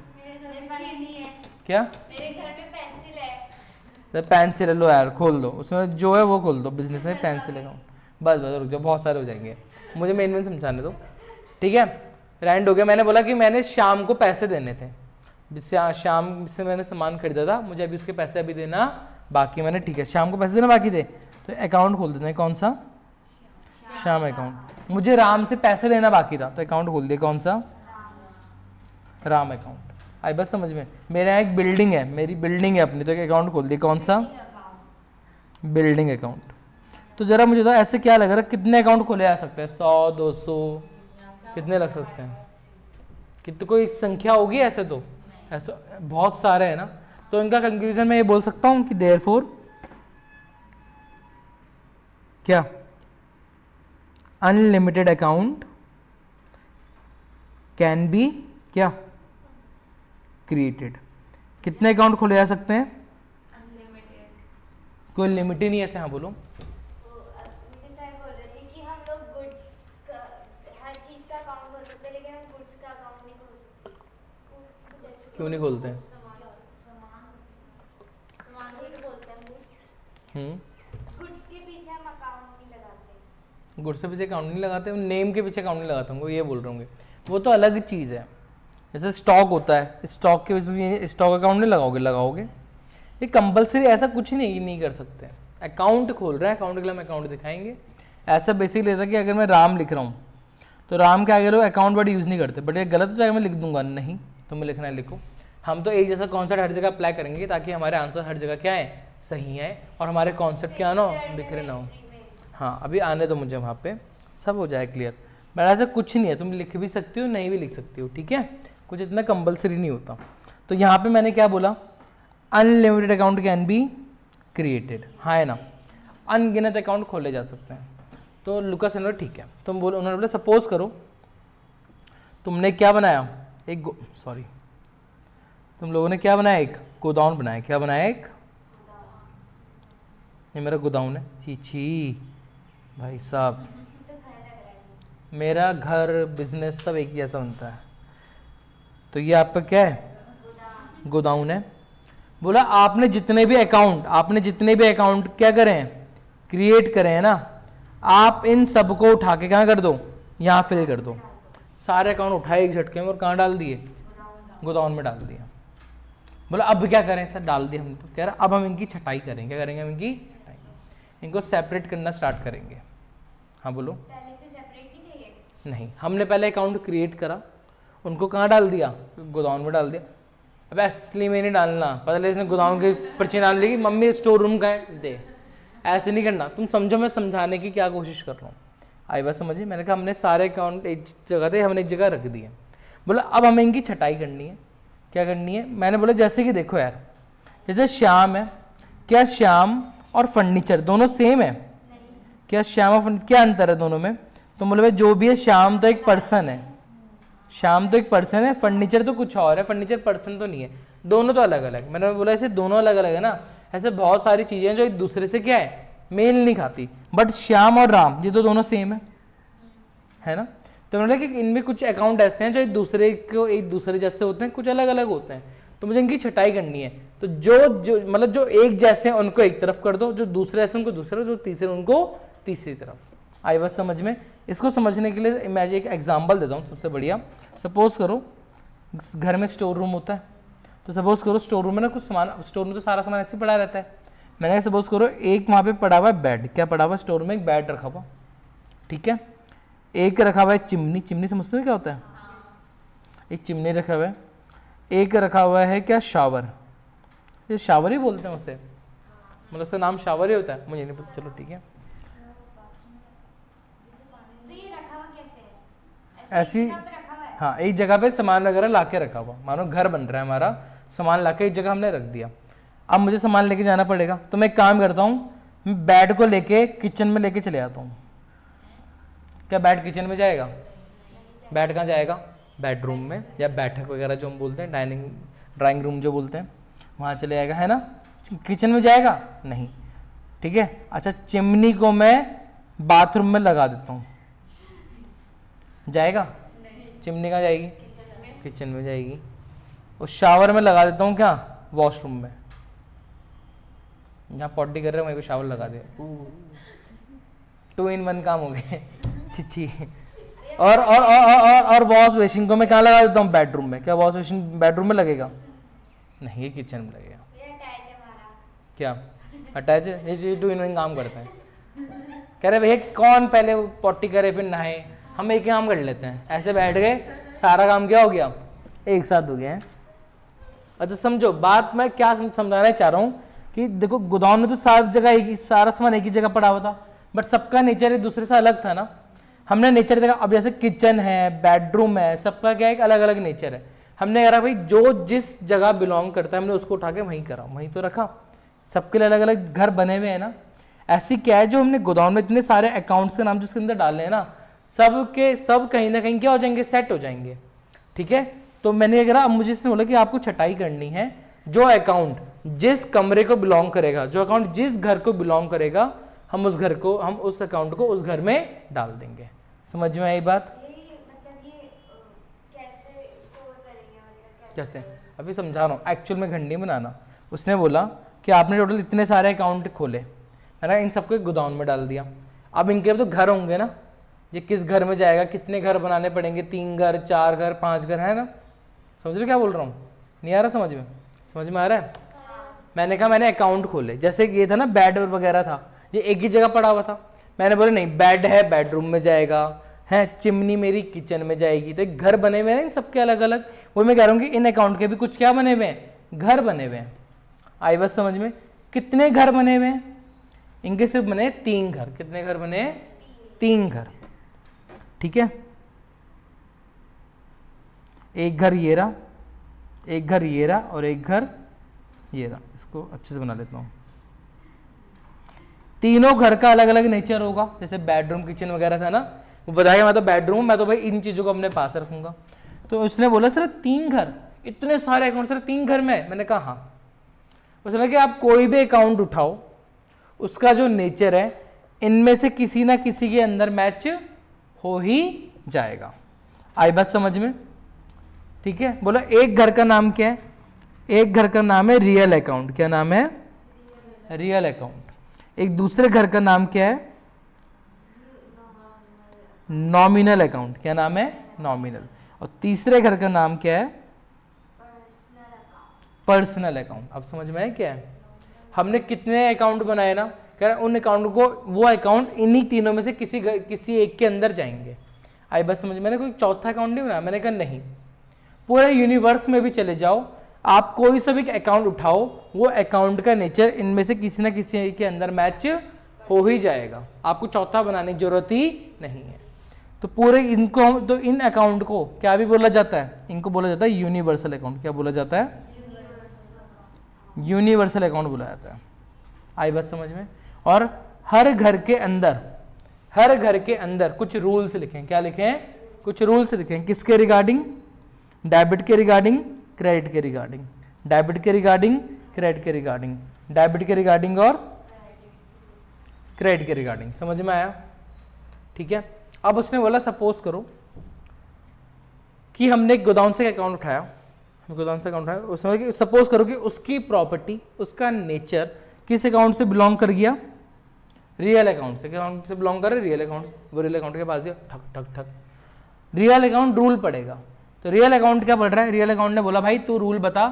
क्या? मेरे घर में पेंसिल है। तो पेंसिल लो यार, खोल दो, उसमें जो है वो खोल दो, बिजनेस में पेंसिल अकाउंट। बस बस रुक जाओ, बहुत सारे हो जाएंगे, मुझे मेन समझाने दो। ठीक है, रेंट हो गया। मैंने बोला कि मैंने शाम को पैसे देने थे, जिससे शाम से मैंने सामान खरीदा था, मुझे अभी उसके पैसे अभी देना बाकी। मैंने ठीक है शाम को पैसे देना बाकी थे, तो अकाउंट खोल देते हैं। कौन सा? शाम अकाउंट। मुझे राम से पैसे लेना बाकी था, तो अकाउंट खोल दिया। कौन सा? राम अकाउंट। आई बस समझ में? मेरे यहाँ एक बिल्डिंग है, मेरी बिल्डिंग है अपनी, तो एक अकाउंट खोल दिया। कौन सा? Building account. तो जरा मुझे तो ऐसे क्या लग रहा है, कितने अकाउंट खोले जा सकते हैं? 100 200 कितने लग सकते हैं? कितने कोई संख्या होगी ऐसे? तो ऐसे तो बहुत सारे हैं ना। तो इनका कंक्लूजन मैं ये बोल सकता हूँ कि देयरफॉर क्या अनलिमिटेड अकाउंट कैन बी क्या क्रिएटेड। कितने अकाउंट खोले जा सकते हैं? अनलिमिटेड। कोई लिमिट ही नहीं है ऐसे। हाँ बोलो। मुझे सर बोल रहे थे कि हम लोग गुड्स का हर चीज का अकाउंट खोल सकते हैं, लेकिन हम गुड्स का अकाउंट नहीं खोल सकते। क्यों नहीं खोलते हैं? सामान को ही बोलते हैं गुड्स के पीछे हम अकाउंट नहीं लगाते। गुड्स के पीछे अकाउंट नहीं लगाते, नेम के पीछे अकाउंट नहीं लगाते होंगे, ये बोल रहे होंगे। वो तो अलग चीज़ है। जैसे स्टॉक होता है, स्टॉक के पीछे स्टॉक अकाउंट नहीं लगाओगे, लगाओगे। ये कंपलसरी ऐसा कुछ नहीं कर सकते। अकाउंट खोल रहे हैं, अकाउंट के लिए हम अकाउंट दिखाएंगे। ऐसा बेसिकली रहता है कि अगर मैं राम लिख रहा हूँ तो राम क्या करो, अकाउंट वर्ड यूज़ नहीं करते। बट ये गलत हो जाएगा, मैं लिख दूंगा नहीं, तो मैं लिखना है लिखो। हम तो एक जैसा कॉन्सेप्ट हर जगह अप्लाई करेंगे ताकि हमारे आंसर हर जगह क्या है, सही है, और हमारे कॉन्सेप्ट क्या ना हो, बिखरे ना हो। हाँ अभी आने दो मुझे, वहाँ पे सब हो जाए क्लियर। बट ऐसा कुछ नहीं है, तुम लिख भी सकती हो, नहीं भी लिख सकती हो, ठीक है। कुछ इतना कंपलसरी नहीं होता। तो यहाँ पे मैंने क्या बोला, unlimited account can be created, हाँ है ना। अनगिनत अकाउंट खोले जा सकते हैं। तो लुकास ने ठीक है, तुम बोलो। उन्होंने बोला सपोज करो तुमने क्या बनाया, एक सॉरी तुम लोगों ने क्या बनाया, एक गोदाउन बनाया। क्या बनाया? एक, ये मेरा गोदाउन है। छी छी भाई साहब, मेरा घर बिजनेस सब एक ही जैसा बनता है। तो ये आपका क्या है, गोदाउन है। बोला आपने जितने भी अकाउंट क्या करें, क्रिएट करें है ना, आप इन सबको उठा के कहाँ कर दो, यहाँ फिल कर दो। सारे अकाउंट उठाए एक झटके में और कहाँ डाल दिए, गोदाउन में डाल दिया। बोला अब क्या करें सर, डाल दिया हमने। तो कह रहा अब हम इनकी छटाई करेंगे। क्या करेंगे हम इनकी छटाई, इनको सेपरेट करना स्टार्ट करेंगे। हाँ बोलो। पहले से सेपरेट नहीं थे ये? नहीं, हमने पहले अकाउंट क्रिएट करा, उनको कहाँ डाल दिया, गोदाउन में डाल दिया। अब असली में नहीं डालना, पहले इसने गोदाउन के पर्ची डाल ली कि मम्मी स्टोर रूम का है दे। ऐसे नहीं करना, तुम समझो मैं समझाने की क्या कोशिश कर रहा हूँ। आई बात समझिए। मैंने कहा हमने सारे अकाउंट एक जगह थे, हमने एक जगह रख दिए। बोला अब हमें इनकी छटाई करनी है। क्या करनी है? मैंने बोला जैसे कि देखो यार, जैसे श्याम है, क्या श्याम और फर्नीचर दोनों सेम है? क्या श्याम और फर्नीचर क्या अंतर है दोनों में? तो बोले जो भी है, श्याम तो एक पर्सन है, श्याम तो एक पर्सन है, फर्नीचर तो कुछ और है, फर्नीचर पर्सन तो नहीं है, दोनों तो अलग अलग। मैंने बोला ऐसे दोनों अलग अलग है ना, ऐसे बहुत सारी चीजें जो एक दूसरे से क्या है, मेल नहीं खाती। बट श्याम और राम ये तो दोनों सेम है ना। तो मैंने बोला कि इनमें कुछ अकाउंट ऐसे हैं जो एक दूसरे जैसे होते हैं, कुछ अलग अलग होते हैं, तो मुझे इनकी छटाई करनी है। तो जो मतलब जो एक जैसे हैं उनको एक तरफ कर दो, जो दूसरे ऐसे उनको दूसरे, जो तीसरे उनको तीसरी तरफ। आई बात समझ में? इसको समझने के लिए मैं एक एग्जाम्पल देता हूँ सबसे बढ़िया। सपोज करो घर में स्टोर रूम होता है, तो सपोज करो स्टोर रूम में ना कुछ सामान, स्टोर में तो सारा सामान ऐसे पड़ा रहता है। मैंने सपोज करो एक वहाँ पे पड़ा हुआ है बेड। क्या पड़ा हुआ है स्टोर में? एक बेड रखा हुआ, ठीक है। एक रखा हुआ है चिमनी। चिमनी समझते हो क्या होता है? एक चिमनी रखा हुआ है। एक रखा हुआ है क्या, शावर। ये शावर ही बोलते हैं उसे, मतलब उसका नाम शावर ही होता है, मुझे नहीं पता। चलो ठीक है। तो ये रखा हुआ कैसे है? ऐसी जगह पे रखा हुआ है? हाँ, एक जगह पे सामान वगैरह ला के रखा हुआ, मानो घर बन रहा है हमारा, सामान ला के एक जगह हमने रख दिया। अब मुझे सामान लेके जाना पड़ेगा, तो मैं एक काम करता हूँ, मैं बेड को लेके किचन में लेके चले आता हूँ। क्या बेड किचन में जाएगा? बेड कहाँ जाएगा? बेडरूम में, या बैठक वगैरह जो हम बोलते हैं, ड्राइंग रूम जो बोलते हैं, वहाँ चले जाएगा, है ना। किचन में जाएगा नहीं, ठीक है। अच्छा, चिमनी को मैं बाथरूम में लगा देता हूँ, जाएगा? चिमनी कहाँ जाएगी? किचन में जाएगी। और शावर में लगा देता हूँ क्या, वॉशरूम में। जहाँ पॉटी कर रहे हैं वहीं पे शावर लगा दे, 2 in 1 काम हो गए। छी। और वॉश बेसिन को मैं कहाँ लगा देता हूँ? बेडरूम में। क्या वॉश बेसिन बेडरूम में लगेगा? नहीं, ये किचन में लगेगा। ये अटैच है हमारा। क्या अटैच है? ये 2 in 1 काम करते हैं। कह रहे भैया कौन पहले पॉटी करे फिर नहाए, हम एक ही काम कर लेते हैं। ऐसे बैठ गए, सारा काम क्या हो गया, एक साथ हो गया है। अच्छा समझो बात, मैं क्या समझाना चाह रहा हूँ कि देखो गोदाउन में तो सारी जगह एक ही, सारा सामान एक ही जगह पड़ा हुआ था, बट सबका नेचर एक दूसरे से अलग था ना। हमने नेचर देखा, अब जैसे किचन है, बेडरूम है, सबका क्या एक अलग अलग नेचर है। हमने कहा भाई जो जिस जगह बिलोंग करता है हमने उसको उठा के वहीं करा, वहीं तो रखा। सबके लिए अलग अलग घर बने हुए हैं ना। ऐसी क्या है जो हमने गोदाम में इतने सारे अकाउंट्स के नाम जिसके अंदर डाले हैं ना, सब के सब कहीं ना कहीं क्या हो जाएंगे, सेट हो जाएंगे। ठीक है, तो मैंने कहा अब मुझे इसने बोला कि आपको छटाई करनी है, जो अकाउंट जिस कमरे को बिलोंग करेगा, जो अकाउंट जिस घर को बिलोंग करेगा, हम उस अकाउंट को उस घर में डाल देंगे। समझ में आई बात? मतलब ये कैसे स्टोर करेंगे, मतलब कैसे, अभी समझा रहा हूँ, एक्चुअल में घंटी बनाना। उसने बोला कि आपने टोटल इतने सारे अकाउंट खोले है ना, इन सबको एक गोदाम में डाल दिया। अब इनके तो घर होंगे ना, ये किस घर में जाएगा, कितने घर बनाने पड़ेंगे, 3 घर, 4 घर, 5 घर, है ना? समझ रहे हो क्या बोल रहा हूँ? नहीं आ रहा समझ में? समझ में आ रहा है? मैंने कहा मैंने अकाउंट खोले, जैसे कि ये था ना बेड और वगैरह था, ये एक ही जगह पड़ा हुआ था। मैंने बोला नहीं, बेड है बेडरूम में जाएगा, है चिमनी मेरी किचन में जाएगी, तो एक घर बने हुए हैं इन सबके अलग अलग। वो मैं कह रहा हूँ कि इन अकाउंट के भी कुछ क्या बने हुए हैं, घर बने हुए हैं। आई बस समझ में? कितने घर बने हुए हैं इनके? सिर्फ बने 3 घर। कितने घर बने? 3 घर। ठीक है, एक घर ये रहा, एक घर ये रहा, और एक घर ये रहा। इसको अच्छे से बना लेता हूँ। तीनों घर का अलग अलग नेचर होगा, जैसे बेडरूम किचन वगैरह था ना, वो बताया मैं तो बेडरूम, मैं तो भाई इन चीज़ों को अपने पास रखूंगा। तो उसने बोला सर 3 घर, इतने सारे अकाउंट सर 3 घर में? मैंने कहा हाँ। उसने कहा कि आप कोई भी अकाउंट उठाओ, उसका जो नेचर है इनमें से किसी ना किसी के अंदर मैच हो ही जाएगा। आई बात समझ में? ठीक है, बोला एक घर का नाम क्या है? एक घर का नाम है रियल अकाउंट। क्या नाम है? Real account. एक दूसरे घर का नाम क्या है? Nominal account. क्या नाम है? नॉमिनल। और तीसरे घर का नाम क्या है? Personal account. अब समझ में आया क्या है? हमने कितने अकाउंट बनाए ना, कह रहे उन अकाउंट को, वो अकाउंट इन्हीं तीनों में से किसी एक के अंदर जाएंगे। आई बस समझ, मैंने कोई चौथा अकाउंट नहीं बनाया। मैंने कहा नहीं, पूरे यूनिवर्स में भी चले जाओ, आप कोई सा भी अकाउंट उठाओ, वो अकाउंट का नेचर इनमें से किसी ना किसी के अंदर मैच हो ही जाएगा। आपको चौथा बनाने की जरूरत ही नहीं है। तो पूरे इनको, तो इन अकाउंट को क्या भी बोला जाता है? इनको बोला जाता है यूनिवर्सल अकाउंट। क्या बोला जाता है? यूनिवर्सल अकाउंट बोला जाता है। आई बात समझ में? और हर घर के अंदर कुछ रूल्स लिखें। क्या लिखें? कुछ रूल्स लिखें। किसके रिगार्डिंग? डेबिट के रिगार्डिंग, क्रेडिट के रिगार्डिंग, डेबिट के रिगार्डिंग, क्रेडिट के रिगार्डिंग, डेबिट के रिगार्डिंग और क्रेडिट के रिगार्डिंग। समझ में आया? ठीक है। अब उसने बोला सपोज करो कि हमने एक गोदाम से अकाउंट उठाया, उसमें सपोज करो कि उसकी प्रॉपर्टी, उसका नेचर किस अकाउंट से बिलोंग कर गया? रियल अकाउंट से। अकाउंट से बिलोंग कर रियल अकाउंट। वो रियल अकाउंट के पास ठक ठक ठक रियल अकाउंट रूल पड़ेगा। तो रियल अकाउंट क्या पढ़ रहा है? रियल अकाउंट ने बोला भाई तू रूल बता,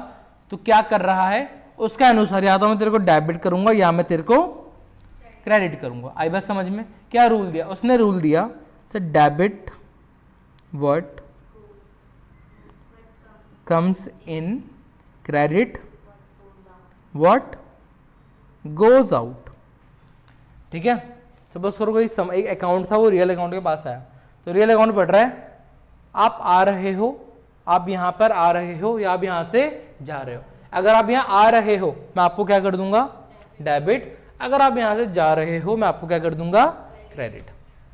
तू क्या कर रहा है, उसका अनुसार या तो मैं तेरे को डेबिट करूंगा या मैं तेरे को क्रेडिट करूंगा। आई बात समझ में? क्या रूल दिया उसने? रूल दिया sir debit what comes in, credit what goes out. ठीक है, सपोज करो कोई एक अकाउंट था, वो रियल अकाउंट के पास आया, तो रियल अकाउंट पढ़ रहा है आप आ रहे हो, आप यहां पर आ रहे हो या आप यहां से जा रहे हो। अगर आप यहां आ रहे हो मैं आपको क्या कर दूंगा? डेबिट। अगर आप यहां से जा रहे हो मैं आपको क्या कर दूंगा? क्रेडिट।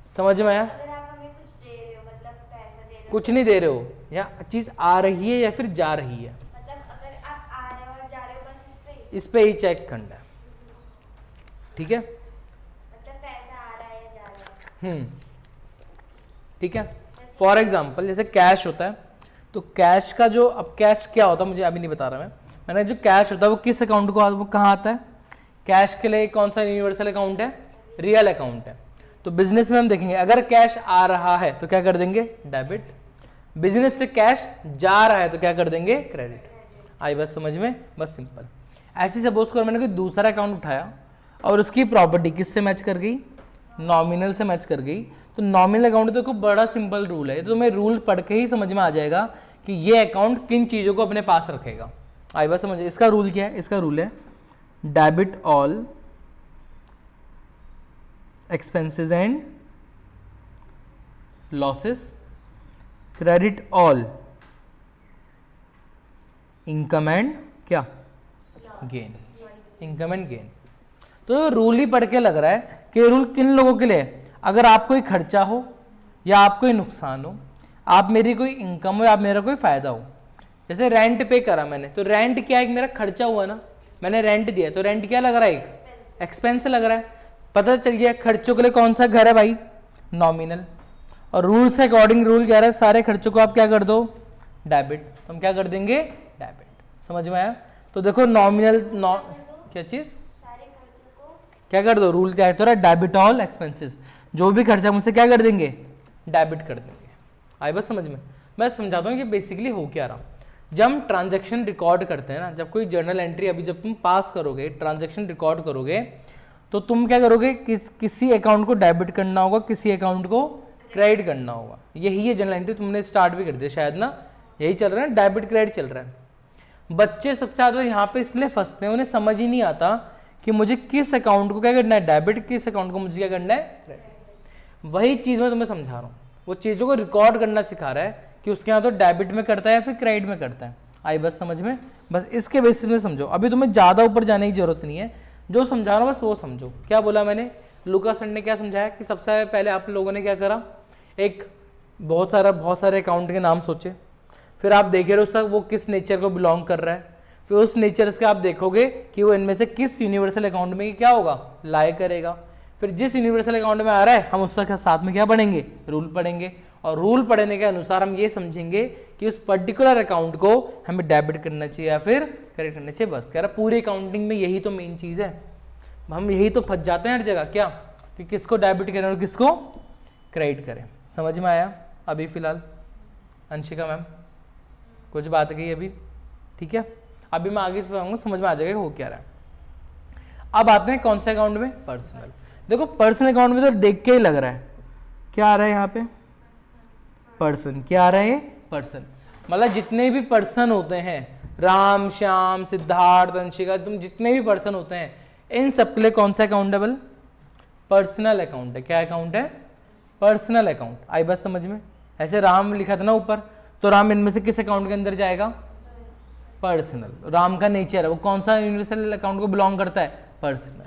समझ में आया? अगर आप हमें कुछ दे रहे हो, मतलब पैसा दे रहे हो, कुछ नहीं दे रहे हो, या चीज आ रही है या फिर जा रही है, मतलब अगर आप आ रहे हो और जा रहे हो, बस इस पे ही चेक करना है। ठीक है, मतलब पैसा आ रहा है या जा रहा है। ठीक है। फॉर एग्जाम्पल जैसे कैश होता है, तो कैश का जो, अब कैश क्या होता है मुझे अभी नहीं बता रहा मैंने जो कैश होता है वो किस अकाउंट को, वो कहाँ आता है? कैश के लिए कौन सा यूनिवर्सल अकाउंट है? रियल अकाउंट है। तो बिजनेस में हम देखेंगे अगर कैश आ रहा है तो क्या कर देंगे? डेबिट। बिजनेस से कैश जा रहा है तो क्या कर देंगे? क्रेडिट। आई बस समझ में? बस सिंपल। ऐसे सपोज करो मैंने कोई दूसरा अकाउंट उठाया और उसकी प्रॉपर्टी किससे मैच कर गई? नॉमिनल से मैच कर गई। तो नॉमिनल अकाउंट तो बड़ा सिंपल रूल है, तो तुम्हें रूल पढ़ के ही समझ में आ जाएगा कि ये अकाउंट किन चीज़ों को अपने पास रखेगा। आई बात समझ? इसका रूल क्या है? इसका रूल है debit all expenses and losses, credit all income and क्या? गेन। Income and gain. तो रूल ही पढ़ के लग रहा है कि रूल किन लोगों के लिए है, अगर आप कोई खर्चा हो या आप कोई नुकसान हो, आप मेरी कोई इनकम हो या आप मेरा कोई फायदा हो। जैसे रेंट पे करा मैंने, तो रेंट क्या है, मेरा खर्चा हुआ ना, मैंने रेंट दिया, तो रेंट क्या लग रहा है, एक्सपेंस लग रहा है। पता चल गया खर्चों के लिए कौन सा घर है भाई, नॉमिनल। और रूल से अकॉर्डिंग रूल कह रहा है सारे खर्चों को आप क्या कर दो, डेबिट। तो हम क्या कर देंगे, डेबिट। समझ में आया? तो देखो नॉमिनल क्या चीज, सारे खर्चों को क्या कर दो, रूल क्या है, डेबिट ऑल एक्सपेंसेस, जो भी खर्चा मुझसे क्या कर देंगे, डेबिट कर देंगे। आई बस समझ में? मैं समझाता हूँ कि बेसिकली हो क्या रहा। जब हम ट्रांजैक्शन रिकॉर्ड करते हैं ना, जब कोई जर्नल एंट्री अभी जब तुम पास करोगे, ट्रांजैक्शन रिकॉर्ड करोगे, तो तुम क्या करोगे, किसी अकाउंट को डेबिट करना होगा, किसी अकाउंट को क्रेडिट करना होगा। यही है जर्नल एंट्री, तुमने स्टार्ट भी कर दिया शायद ना, यही चल रहा है, डेबिट क्रेडिट चल रहा है। बच्चे सबसे ज़्यादा यहाँ पे इसलिए फंसते हैं, उन्हें समझ ही नहीं आता कि मुझे किस अकाउंट को क्या करना है, डेबिट, किस अकाउंट को मुझे क्या करना है, क्रेडिट। वही चीज़ मैं तुम्हें समझा रहा हूँ, वो चीज़ों को रिकॉर्ड करना सिखा रहा है कि उसके यहाँ तो डेबिट में करता है या फिर क्रेडिट में करता है। आई बस समझ में? बस इसके बेसिस में समझो, अभी तुम्हें ज़्यादा ऊपर जाने की जरूरत नहीं है, जो समझा रहा हूँ बस वो समझो। क्या बोला मैंने, लूका सर ने क्या समझाया कि सबसे पहले आप लोगों ने क्या करा, एक बहुत सारे अकाउंट के नाम सोचे, फिर आप देख रहे हो वो किस नेचर को बिलोंग कर रहा है, फिर उस नेचर से आप देखोगे कि वो इनमें से किस यूनिवर्सल अकाउंट में क्या होगा, लाई करेगा। फिर जिस यूनिवर्सल अकाउंट में आ रहा है हम उसका साथ में क्या पढ़ेंगे, रूल पढ़ेंगे, और रूल पढ़ने के अनुसार हम ये समझेंगे कि उस पर्टिकुलर अकाउंट को हमें डेबिट करना चाहिए या फिर क्रेडिट करना चाहिए। बस कह रहा पूरी अकाउंटिंग में यही तो मेन चीज़ है, हम यही तो फंस जाते हैं हर जगह, क्या कि किसको डेबिट करें और किसको क्रेडिट करें। समझ में आया? अभी फिलहाल अंशिका मैम कुछ बात कही अभी, ठीक है, अभी मैं आगे बताऊंगा, समझ में आ जाएगा हो क्या रहा है। अब आते हैं कौन से अकाउंट में, पर्सनल। देखो पर्सनल अकाउंट में तो देख के ही लग रहा है क्या आ रहा है यहाँ पे, पर्सन। क्या आ रहा है, पर्सन। मतलब जितने भी पर्सन होते हैं, राम, श्याम, सिद्धार्थ, अंशिका, तुम जितने भी पर्सन होते हैं, इन सबके लिए कौन सा अकाउंटेबल, पर्सनल अकाउंट है। क्या अकाउंट है, पर्सनल अकाउंट। आई बात समझ में? ऐसे राम लिखा था ना ऊपर, तो राम इनमें से किस अकाउंट के अंदर जाएगा, पर्सनल। राम का नेचर है, वो कौन सा यूनिवर्सल अकाउंट को बिलोंग करता है, पर्सनल।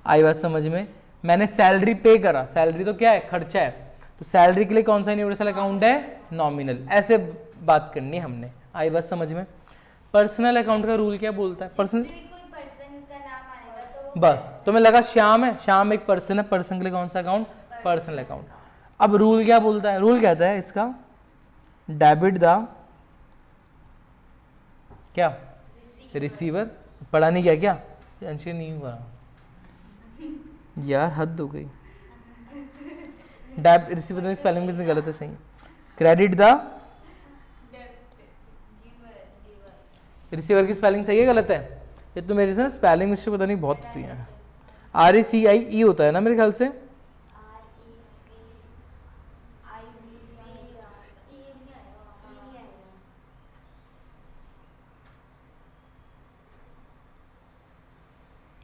आई बात समझ में? मैंने सैलरी पे करा, सैलरी तो क्या है, खर्चा है, तो सैलरी के लिए कौन सा यूनिवर्सल अकाउंट है, नॉमिनल। ऐसे बात करनी है हमने। आई बात समझ में? पर्सनल अकाउंट का रूल क्या बोलता है, पर्सनल, कोई पर्सन का नाम आएगा तो बस तुम्हें लगा श्याम है, श्याम एक पर्सन है, पर्सन के लिए कौन सा अकाउंट, पर्सनल अकाउंट। अब रूल क्या बोलता है, रूल कहता है इसका डेबिट द क्या, रिसीवर। पढ़ा नहीं गया क्या, अंश नहीं हुआ यार, हद हो गई। डेबिट रिसीवर स्पेलिंग में गलत है, सही। क्रेडिट द रिसीवर की स्पेलिंग सही है गलत है, ये तो मेरे से स्पेलिंग मिस्टेक पता नहीं बहुत होती है। RECIE होता है ना मेरे ख्याल से,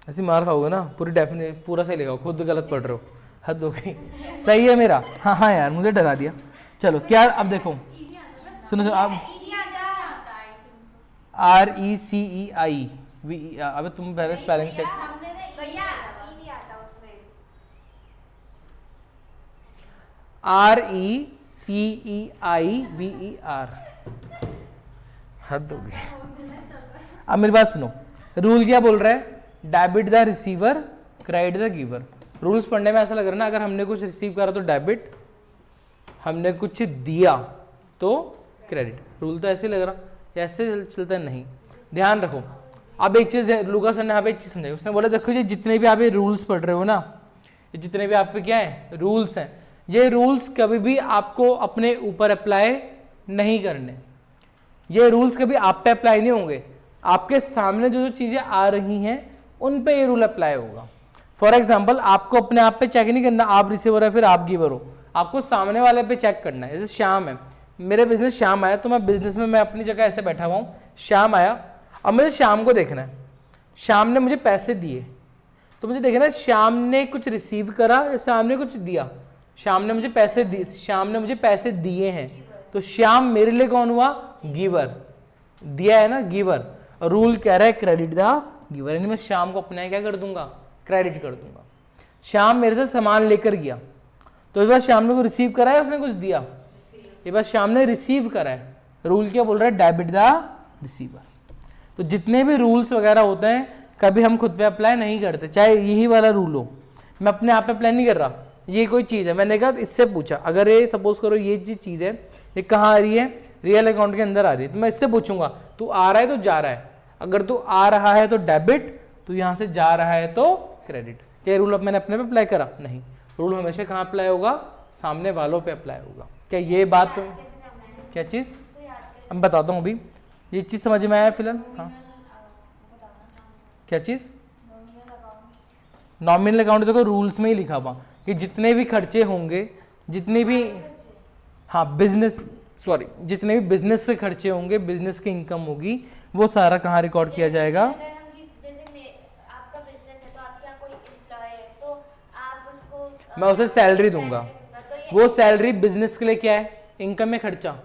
ऐसी मार खाओगे ना, पूरी डेफिनेट पूरा सही लिखा, खुद गलत पढ़ रहे हो, हद हो गई। सही है मेरा, हाँ हाँ यार मुझे डरा दिया। चलो क्या, अब देखो सुनो आप, RECEI, अबे तुम पहले स्पेलिंग चेक, RECEIVER, हद हो गई। अब मेरी बात सुनो, रूल क्या बोल रहा है, debit the receiver, credit the giver. Rules पढ़ने में ऐसा लग रहा है ना, अगर हमने कुछ रिसीव करा तो डेबिट, हमने कुछ दिया तो क्रेडिट। रूल तो ऐसे लग रहा, ऐसे चलता नहीं। ध्यान रखो, अब एक चीज लूका सर ने यहाँ पे एक चीज समझाई, उसने बोला देखो ये जितने भी आप ये रूल्स पढ़ रहे हो ना, ये जितने भी आप पे क्या है, रूल्स हैं, ये रूल्स कभी भी आपको अपने ऊपर अप्लाई नहीं करने। ये रूल्स कभी आप पे अप्लाई नहीं होंगे, आपके सामने जो जो चीजें आ रही हैं उन पे ये रूल अप्लाई होगा। फॉर एग्जाम्पल आपको अपने आप पे चेक नहीं करना, आप रिसीवर है फिर आप गिवर हो, आपको सामने वाले पे चेक करना है। जैसे श्याम है, मेरे बिजनेस श्याम आया, तो मैं बिजनेस में मैं अपनी जगह ऐसे बैठा हुआ हूँ, श्याम आया, अब मुझे श्याम को देखना है, श्याम ने मुझे पैसे दिए, तो मुझे देखना है श्याम ने कुछ रिसीव करा या श्याम ने कुछ दिया। श्याम ने मुझे पैसे दिए, श्याम ने मुझे पैसे दिए हैं, तो श्याम मेरे लिए कौन हुआ, गिवर, दिया है ना, गिवर। रूल कह रहा है क्रेडिट द गिवर, यानी मैं श्याम को अपने क्या कर दूंगा, क्रेडिट कर दूंगा। श्याम मेरे से सामान लेकर गया, तो इस बार श्याम ने को रिसीव करा है, उसने कुछ दिया, ये बार श्याम ने रिसीव करा है। रूल क्या बोल रहा है? Debit the receiver. तो जितने भी रूल्स वगैरह होते हैं कभी हम खुद पे अप्लाई नहीं करते, चाहे यही वाला रूल हो, मैं अपने आप पे अप्लाई नहीं कर रहा। ये कोई चीज़ है, मैंने कहा इससे पूछा, अगर ये सपोज करो ये चीज़ है, ये कहाँ आ रही है? रियल अकाउंट के अंदर आ रही है, तो मैं इससे पूछूंगा तू आ रहा है तो जा रहा है, अगर तू आ रहा है तो डेबिट, तू यहाँ से जा रहा है तो क्रेडिट। क्या रूल अब मैंने अपने पे अप्लाई करा? नहीं, रूल हमेशा कहाँ अप्लाई होगा? सामने वालों पे अप्लाई होगा। क्या ये बात तो क्या चीज़ अब बताता हूँ अभी, ये चीज़ समझ में आया फिलहाल? हाँ, क्या चीज़? नॉमिनल अकाउंट देखो रूल्स में ही लिखा हुआ कि जितने भी खर्चे होंगे, जितने भी, हाँ बिजनेस, सॉरी, जितने भी बिजनेस से खर्चे होंगे, बिजनेस की इनकम होगी, वो सारा कहाँ रिकॉर्ड किया जाएगा? अगर हम जैसे आपका बिजनेस है तो आपके यहाँ कोई एम्प्लॉय है तो आप उसको मैं उसे सैलरी दूंगा, तो ये वो सैलरी बिजनेस के लिए क्या है? इनकम में खर्चा,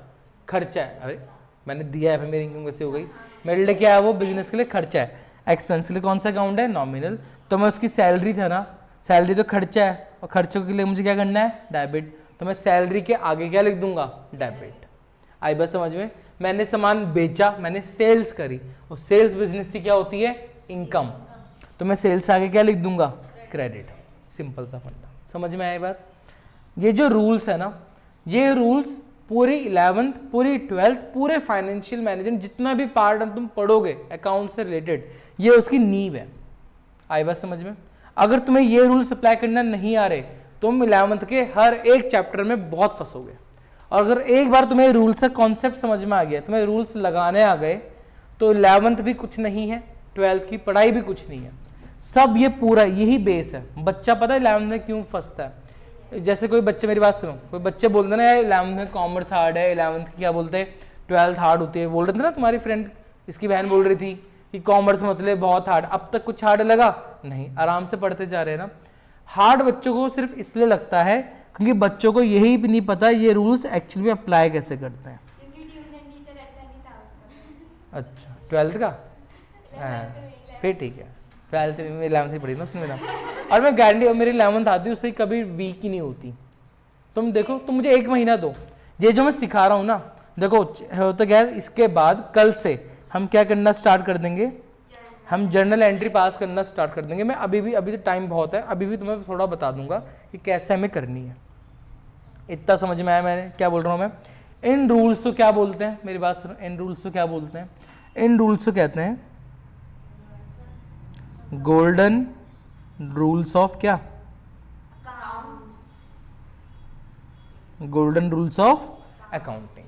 खर्चा है। अरे मैंने दिया है, फिर मेरी इनकम कैसे हो गई? मेरे लिए क्या है? वो बिजनेस के लिए खर्चा है। एक्सपेंस के लिए कौन सा अकाउंट है? नॉमिनल। तो मैं उसकी सैलरी था ना, सैलरी तो खर्चा है, और खर्चों के लिए मुझे क्या करना है? डेबिट। तो मैं सैलरी के आगे क्या लिख दूंगा? डेबिट। आई बात समझ में? मैंने सामान बेचा, मैंने सेल्स करी, और सेल्स बिजनेस की क्या होती है? इनकम। तो मैं सेल्स आगे क्या लिख दूंगा? क्रेडिट। सिंपल सा फंडा, समझ में आई बात? ये जो रूल्स है ना, ये रूल्स पूरी 11th, पूरी 12th, पूरे फाइनेंशियल मैनेजमेंट जितना भी पार्ट तुम पढ़ोगे अकाउंट से रिलेटेड, ये उसकी नींव है। आई बात समझ में? अगर तुम्हें ये रूल्स अप्लाई करना नहीं आ रहे, तुम 11th के हर एक चैप्टर में बहुत फंसोगे। और अगर एक बार तुम्हें रूल्स का कॉन्सेप्ट समझ में आ गया, तुम्हें रूल्स लगाने आ गए, तो 11th भी कुछ नहीं है, 12th की पढ़ाई भी कुछ नहीं है, सब ये पूरा यही बेस है। बच्चा पता है 11th में क्यों फंसता है? जैसे कोई बच्चे, मेरी बात सुनो, कोई बच्चे बोलते हैं ना यार 11th में कॉमर्स हार्ड है, 11th की क्या बोलते हैं 12th हार्ड होती है, बोल रहे थे ना तुम्हारी फ्रेंड, इसकी बहन बोल रही थी कि कॉमर्स मतलब बहुत हार्ड। अब तक कुछ हार्ड लगा नहीं, आराम से पढ़ते जा रहे हैं ना। हार्ड बच्चों को सिर्फ इसलिए लगता है क्योंकि बच्चों को यही भी नहीं पता ये रूल्स एक्चुअली अप्लाई कैसे करते हैं। क्योंकि ट्यूशन टीचर ऐसा नहीं था उसका। अच्छा 12th का, हाँ फिर ठीक है। 12th में 11th ही पढ़ी ना उसने मेरा, और मैं गारंटी, और मेरी 11th आती उससे कभी वीक ही नहीं होती। तुम देखो, तुम मुझे 1 महीना दो, ये जो मैं सिखा रहा हूँ ना, देखो होता क्या है, इसके बाद कल से हम क्या करना स्टार्ट कर देंगे? हम जर्नल एंट्री पास करना स्टार्ट कर देंगे। मैं अभी तो टाइम बहुत है, अभी भी तुम्हें थोड़ा बता दूंगा कि कैसे हमें करनी है। इतना समझ में आया मैंने क्या बोल रहा हूँ मैं? इन रूल्स को क्या बोलते हैं? मेरी बात सुनो, इन रूल्स को क्या बोलते हैं? इन रूल्स को कहते हैं गोल्डन रूल्स ऑफ क्या? Golden rules of accounting.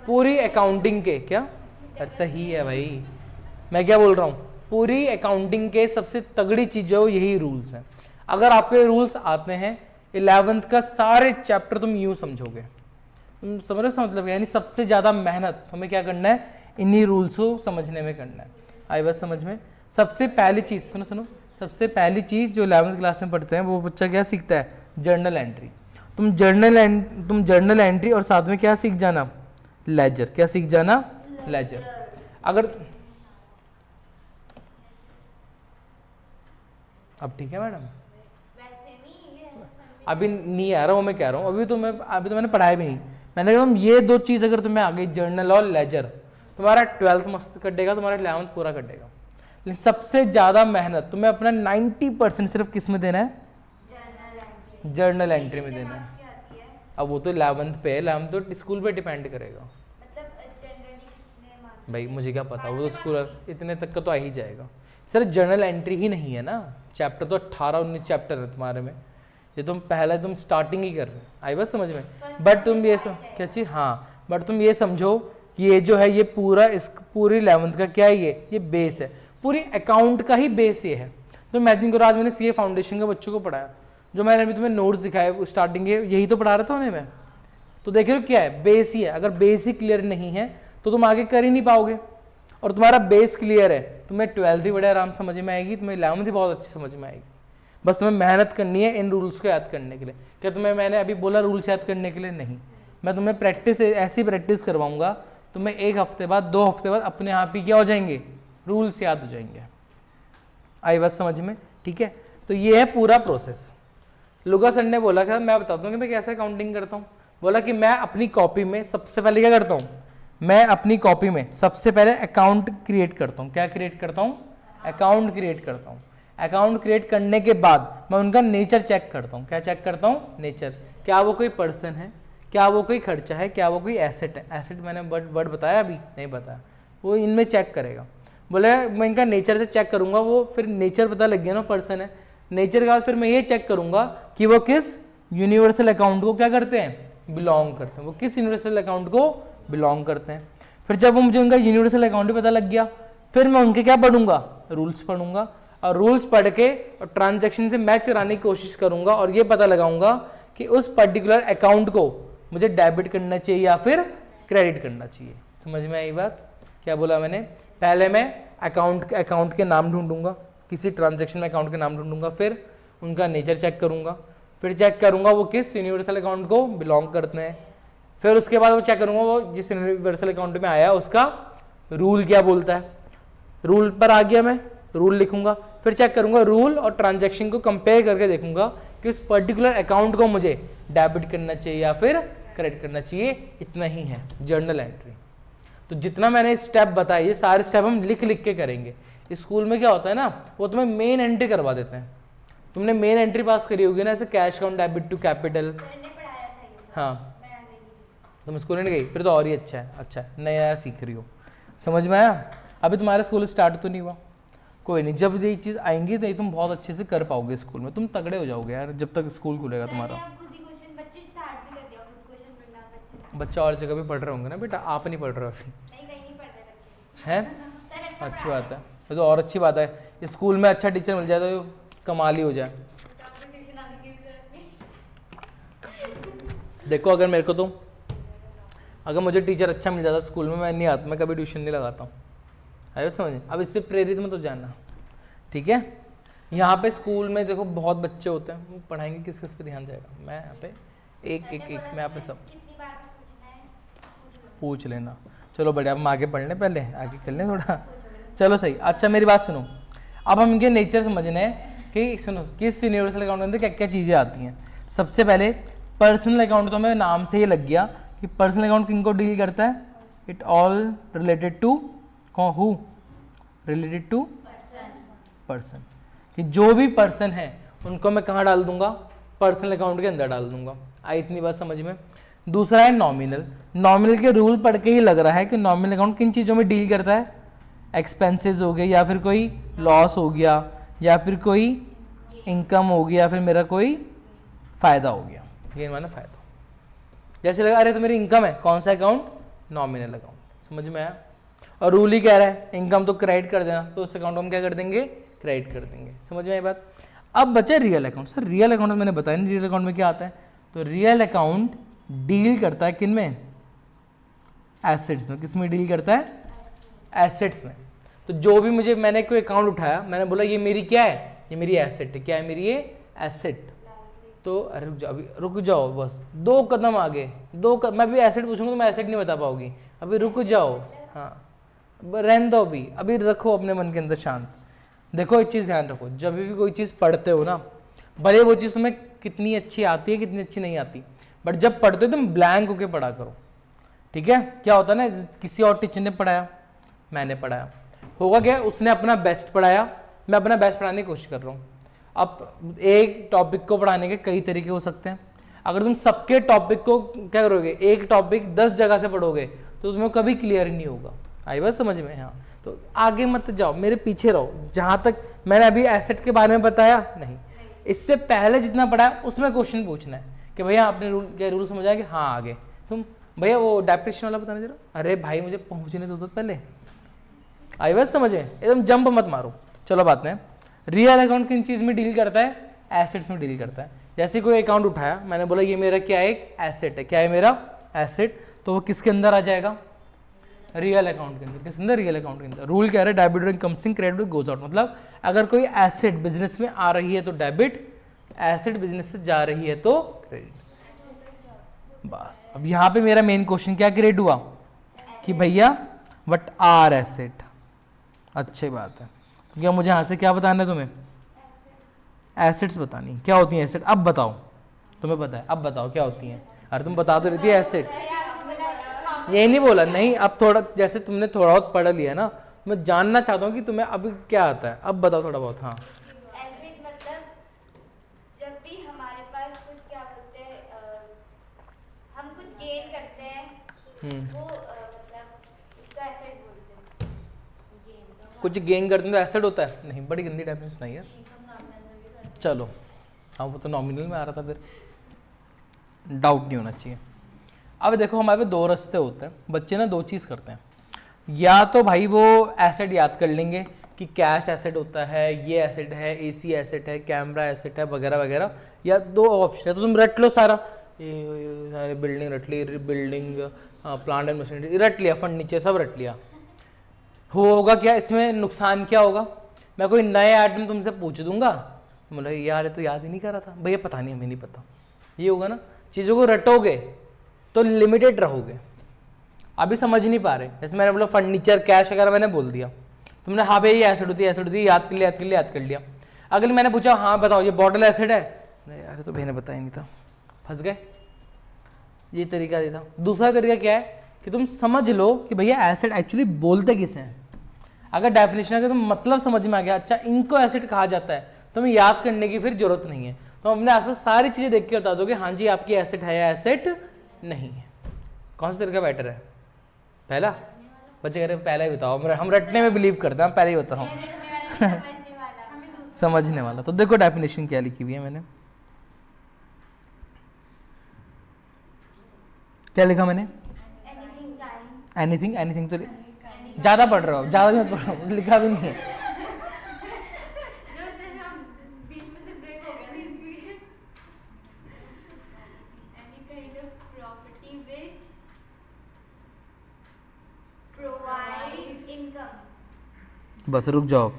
पूरी अकाउंटिंग के क्या? अरे सही है भाई, मैं क्या बोल रहा हूँ, पूरी अकाउंटिंग के सबसे तगड़ी चीज जो है यही रूल्स हैं। अगर आपके रूल्स आते हैं 11th का सारे चैप्टर तुम यूं समझोगे, तुम समझ रहे हो मतलब, यानी सबसे ज्यादा मेहनत हमें क्या करना है? इन्हीं रूल्स को समझने में करना है। आई बात समझ में? सबसे पहली चीज सुनो, सबसे पहली चीज जो 11th क्लास में पढ़ते हैं वो बच्चा क्या सीखता है? Journal entry. तुम जर्नल एंट्री और साथ में क्या सीख जाना? लेजर। क्या सीख जाना? लेजर। अगर अब ठीक है मैडम? वैसे नहीं, ये अभी नहीं आ रहा हूँ, मैं कह रहा हूँ अभी तो मैंने पढ़ाया भी नहीं। मैंने कहा ये 2 चीज़ अगर तुम्हें आ गई, जर्नल और लेजर, तुम्हारा 12th मस्त कटेगा, तुम्हारा 11th पूरा कटेगा। लेकिन सबसे ज़्यादा मेहनत तुम्हें अपना 90% सिर्फ किस में देना है? जर्नल एंट्री में देना है। आती है अब वो तो 11th पे है, 11th तो स्कूल पे डिपेंड करेगा मतलब जनरली कितने मार्क्स? भाई, मुझे क्या पता, वो तो स्कूल इतने तक का तो आ ही जाएगा। सर जर्नल एंट्री ही नहीं है ना, चैप्टर तो 18-19 चैप्टर है तुम्हारे में, ये तुम स्टार्टिंग ही कर रहे हो। आई बात समझ में? बट तुम ये क्या चीज़, हाँ, बट तुम ये समझो कि ये जो है ये पूरी 11th का क्या है, ये बेस है, पूरी अकाउंट का ही बेस ये है। तो इमेजिन करो आज मैंने सीए फाउंडेशन के बच्चों को पढ़ाया, जो मैंने अभी तुम्हें नोट्स दिखाए स्टार्टिंग के, यही तो पढ़ा रहा था उन्हें मैं। तो देख रहे हो क्या है? बेस ही है। अगर बेस ही क्लियर नहीं है तो तुम आगे कर ही नहीं पाओगे। और तुम्हारा बेस क्लियर है, तुम्हें 12th ही बड़े आराम समझ में आएगी, तुम्हें 11th ही बहुत अच्छी समझ में आएगी। बस तुम्हें मेहनत करनी है इन रूल्स को याद करने के लिए। क्या तुम्हें मैंने अभी बोला रूल्स याद करने के लिए? नहीं, मैं तुम्हें ऐसी प्रैक्टिस करवाऊंगा, तुम्हें 1 हफ्ते बाद 2 हफ्ते बाद अपने आप ही क्या हो जाएंगे? रूल्स याद हो जाएंगे। आई बात समझ में? ठीक है, तो ये है पूरा प्रोसेस। लुका सर ने बोला कि मैं बताता हूँ कि मैं कैसे अकाउंटिंग करता हूँ। बोला कि मैं अपनी कॉपी में सबसे पहले क्या करता हूँ, मैं अपनी कॉपी में सबसे पहले अकाउंट क्रिएट करता हूँ। क्या क्रिएट करता हूँ, अकाउंट क्रिएट करता हूँ। अकाउंट क्रिएट करने के बाद मैं उनका नेचर चेक करता हूँ। क्या चेक करता हूँ, नेचर। क्या वो कोई पर्सन है, क्या वो कोई खर्चा है, क्या वो कोई एसेट है। एसेट मैंने वर्ड बताया अभी नहीं बताया, वो इनमें चेक करेगा। बोले मैं इनका नेचर से चेक करूंगा, वो फिर नेचर पता लग गया ना पर्सन है। नेचर के बाद फिर मैं ये चेक करूंगा कि वो किस यूनिवर्सल अकाउंट को क्या करते हैं, बिलोंग करते हैं। वो किस यूनिवर्सल अकाउंट को बिलोंग करते हैं। फिर जब वो मुझे उनका यूनिवर्सल अकाउंट भी पता लग गया, फिर मैं उनके क्या पढ़ूंगा, रूल्स पढ़ूंगा। और रूल्स पढ़ के और ट्रांजैक्शन से मैच कराने की कोशिश करूंगा और ये पता लगाऊंगा कि उस पर्टिकुलर अकाउंट को मुझे डेबिट करना चाहिए या फिर क्रेडिट करना चाहिए। समझ में आई बात? क्या बोला मैंने, पहले मैं अकाउंट के नाम ढूंढूंगा, किसी ट्रांजैक्शन में अकाउंट के नाम ढूंढूंगा, फिर उनका नेचर चेक करूंगा, फिर चेक करूंगा वो किस यूनिवर्सल अकाउंट को बिलोंग करते हैं। फिर उसके बाद वो चेक करूंगा वो जिस यूनिवर्सल अकाउंट में आया उसका रूल क्या बोलता है। रूल पर आ गया, मैं रूल लिखूंगा, फिर चेक करूंगा रूल और ट्रांजैक्शन को कंपेयर करके देखूंगा कि उस पर्टिकुलर अकाउंट को मुझे डेबिट करना चाहिए या फिर क्रेडिट करना चाहिए। इतना ही है जर्नल एंट्री। तो जितना मैंने स्टेप बताए ये सारे स्टेप हम लिख लिख के करेंगे। स्कूल में क्या होता है ना, वो तुम्हें मेन एंट्री करवा देते हैं। तुमने मेन एंट्री पास करी होगी ना, ऐसे cash account debit to capital. मैंने पढ़ाया था ये सब। हाँ, मैं आ गई थी। तुम स्कूल नहीं गई, फिर तो और ही अच्छा है। अच्छा नया सीख रही हो, समझ में आया? अभी तुम्हारा स्कूल स्टार्ट तो नहीं हुआ, कोई नहीं, जब ये चीज़ आएंगी तो तुम बहुत अच्छे से कर पाओगे स्कूल में। तुम तगड़े हो जाओगे यार जब तक स्कूल खुलेगा तुम्हारा। मैंने अब खुद ही क्वेश्चन बच्चे स्टार्ट भी कर दिया, खुद क्वेश्चन पढ़ना बच्चे। बच्चा और जगह भी पढ़ रहे होंगे ना बेटा, आप नहीं पढ़ रहे हो अभी, नहीं कहीं नहीं पढ़ रहे बच्चे। हैं? सर अच्छा अच्छी बात है, ये तो और अच्छी बात है। स्कूल में अच्छा टीचर मिल जाए तो कमाल ही हो जाए। ट्यूशन आने की भी जरूरत नहीं। देखो अगर मेरे को तो अगर मुझे टीचर अच्छा मिल जाता स्कूल में, मैं नहीं आता, मैं कभी ट्यूशन नहीं लगाता हूँ। आए समझ? अब इससे प्रेरित मत तो जानना, ठीक है? यहाँ पे स्कूल में देखो बहुत बच्चे होते हैं, वो पढ़ाएंगे किस किस पे ध्यान जाएगा। मैं यहाँ पे एक मैं यहाँ पे सब कितनी बार पूछना है पूछ लेना। चलो बढ़िया, हम आगे पढ़ लें, पहले आगे कर लें थोड़ा। चलो सही। अच्छा मेरी बात सुनो, अब हम इनके नेचर समझने हैं कि सुनो किस यूनिवर्सल अकाउंट के अंदर क्या क्या चीज़ें आती हैं। सबसे पहले पर्सनल अकाउंट, तो हमें नाम से ही लग गया कि पर्सनल अकाउंट किनको डील करता है। It all related to who, related to person, कि जो भी पर्सन है उनको मैं कहाँ डाल दूंगा, पर्सनल अकाउंट के अंदर डाल दूंगा। आई इतनी बात समझ में? दूसरा है नॉमिनल। नॉमिनल के रूल पढ़ के ही लग रहा है कि नॉमिनल अकाउंट किन चीज़ों में डील करता है। एक्सपेंसेस हो गए, या फिर कोई लॉस हो गया, या फिर कोई इनकम हो गया, या फिर मेरा कोई फ़ायदा हो गया। ये माना फ़ायदा, जैसे लगा अरे तो मेरी इनकम है, कौन सा अकाउंट, नॉमिनल अकाउंट। समझ में आया? और रूल ही कह रहा है इनकम तो क्रेडिट कर देना, तो उस अकाउंट को हम क्या कर देंगे, क्रेडिट कर देंगे। समझ में आई बात? अब बचा real account. Sir real account मैंने बताया नहीं, रियल अकाउंट में क्या आता है। तो रियल अकाउंट डील करता है किन में, एसेट्स में। किस में डील करता है, एसेट्स में। तो जो भी मुझे मैंने कोई अकाउंट उठाया, मैंने बोला ये मेरी क्या है, ये मेरी एसेट है। क्या है मेरी ये एसेट। तो अरे रुक जाओ, अभी रुक जाओ, बस 2 कदम आगे, मैं भी एसेट पूछूंगा तो मैं एसेट नहीं बता पाऊंगी। अभी रुक जाओ, हाँ रहने दो, अभी रखो अपने मन के अंदर शांत। देखो एक चीज़ ध्यान रखो, जब भी कोई चीज़ पढ़ते हो ना, भले वो चीज़ तुम्हें कितनी अच्छी आती है कितनी अच्छी नहीं आती, बट जब पढ़ते हो तुम ब्लैंक होके पढ़ा करो, ठीक है? क्या होता है ना, किसी और टीचर ने पढ़ाया, मैंने पढ़ाया, होगा क्या, उसने अपना बेस्ट पढ़ाया, मैं अपना बेस्ट पढ़ाने की कोशिश कर रहा हूँ। अब एक टॉपिक को पढ़ाने के कई तरीके हो सकते हैं। अगर तुम सबके टॉपिक को क्या करोगे, एक टॉपिक 10 जगह से पढ़ोगे तो तुम्हें कभी क्लियर ही नहीं होगा। आई बात समझ में? हाँ, तो आगे मत जाओ, मेरे पीछे रहो। जहाँ तक मैंने अभी एसेट के बारे में बताया नहीं, इससे पहले जितना पढ़ा है उसमें क्वेश्चन पूछना है कि भैया आपने रूल क्या रूल समझा कि हाँ आगे तुम भैया वो डेप्रिसिएशन वाला बताना जरा। अरे भाई मुझे पहुँचने दो पहले। आई बात समझ में? एकदम जंप मत मारो। चलो बात में, रियल अकाउंट किन चीज़ में डील करता है, एसेट्स में डील करता है। जैसे कोई अकाउंट उठाया, मैंने बोला ये मेरा क्या है, एक एसेट है। क्या है मेरा एसेट, तो वो किसके अंदर आ जाएगा, रियल अकाउंट के अंदर। किस अंदर, रियल अकाउंट के अंदर। रूल क्या है, debit when comes in, credit goes out. मतलब अगर कोई एसेट बिजनेस में आ रही है तो डेबिट, एसेट बिजनेस से जा रही है तो क्रेडिट। बस अब यहाँ पे मेरा मेन क्वेश्चन क्या क्रिएट हुआ कि भैया व्हाट आर एसेट। अच्छी बात है, क्योंकि मुझे यहाँ से क्या बताना है तुम्हें, एसेट्स बतानी क्या होती हैं एसेट, अब बताओ, तुम्हें पता है, अब बताओ क्या होती हैं। अरे तुम बता तो रही थी एसेट, ये नहीं बोला नहीं, अब थोड़ा जैसे तुमने थोड़ा बहुत पढ़ लिया ना, मैं जानना चाहता हूँ कि तुम्हें अभी क्या आता है, अब बताओ थोड़ा बहुत। हाँ एसेट मतलब जब भी हमारे पास कुछ क्या बोलते हैं हम कुछ गेन करते हैं वो मतलब उसका एसेट बोलते हैं। गेन कुछ गेन करते हैं तो एसेट होता है? नहीं, बड़ी गंदी डेफिनेशन नहीं है। चलो हाँ वो तो नॉमिनल में आ रहा था, फिर डाउट नहीं होना चाहिए। अब देखो हमारे पे दो रास्ते होते हैं, बच्चे ना दो चीज़ करते हैं, या तो भाई वो एसेट याद कर लेंगे कि कैश एसेट होता है, ये एसेट है, एसी एसेट है, कैमरा एसेट है, वगैरह वगैरह, या दो ऑप्शन है तो तुम रट लो सारा, ये बिल्डिंग रट ली, बिल्डिंग प्लांट एंड मशीनरी रट लिया, फर्नीचर सब रट लिया। होगा क्या इसमें, नुकसान क्या होगा, मैं कोई नए आइटम तुमसे पूछ दूंगा, बोला यार ये तो याद ही नहीं कर रहा था, भैया पता नहीं, हमें नहीं पता, ये होगा ना। चीज़ों को रटोगे तो लिमिटेड रहोगे, अभी समझ नहीं पा रहे। जैसे मैंने बोला फर्नीचर कैश वगैरह मैंने बोल दिया, तुमने हाँ भाई ये एसेट होती है, एसेट होती है, याद कर लिया, याद कर लिया, याद कर लिया। अगले मैंने पूछा हाँ बताओ ये बॉटल एसेट है, नहीं यार तो भैया ने बताया नहीं था, फंस गए। ये तरीका था। दूसरा तरीका क्या है कि तुम समझ लो कि भैया एसेट एक्चुअली बोलते किसे हैं। अगर डेफिनेशन का तुम मतलब समझ में आ गया, अच्छा इनको एसेट कहा जाता है, तो हमें याद करने की फिर जरूरत नहीं है, तो अपने आसपास सारी चीज़ें देख के बता दोगे हाँ जी आपकी एसेट है या एसेट नहीं है। कौन सा तरीका बेटर है? पहला? बच्चे कह रहे पहला ही बताओ, हम रटने में बिलीव करते हैं, पहले ही बताओ। समझने वाला। तो देखो डेफिनेशन क्या लिखी हुई है मैंने, क्या लिखा मैंने? एनीथिंग। एनीथिंग तो ज़्यादा पढ़ रहे हो, ज़्यादा भी मत पढ़ो, लिखा भी नहीं है। बस रुक जाओ,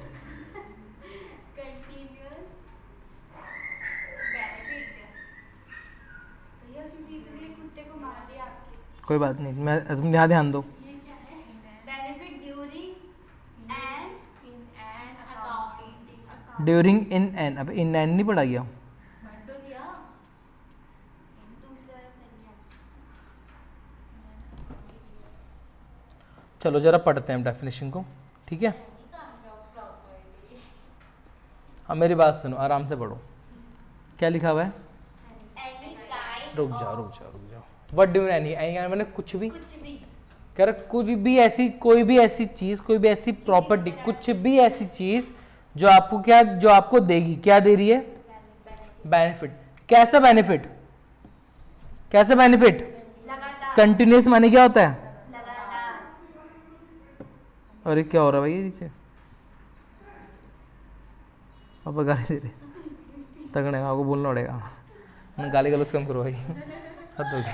कोई बात नहीं, मैं तुम यहाँ ध्यान दो। ड्यूरिंग इन एन, अब इन एन नहीं पढ़ा गया? चलो जरा पढ़ते हैं डेफिनेशन को, ठीक है? अब मेरी बात सुनो, आराम से पढ़ो। क्या लिखा हुआ है? रुक जाओ। व्हाट डू एनी, मैंने कुछ भी कह रहा, कुछ भी ऐसी, कोई भी ऐसी चीज़, कोई भी ऐसी प्रॉपर्टी, कुछ भी ऐसी चीज़ जो आपको क्या, जो आपको देगी, क्या दे रही है? बेनिफिट। कैसा बेनिफिट? कैसा बेनिफिट? कंटिन्यूस माने क्या होता है? अरे क्या हो रहा है भाई नीचे, पापा गाली दे रहे, तगड़े आपको बोलना पड़ेगा, गाली गलौज कम करो भाई, हद हो गई।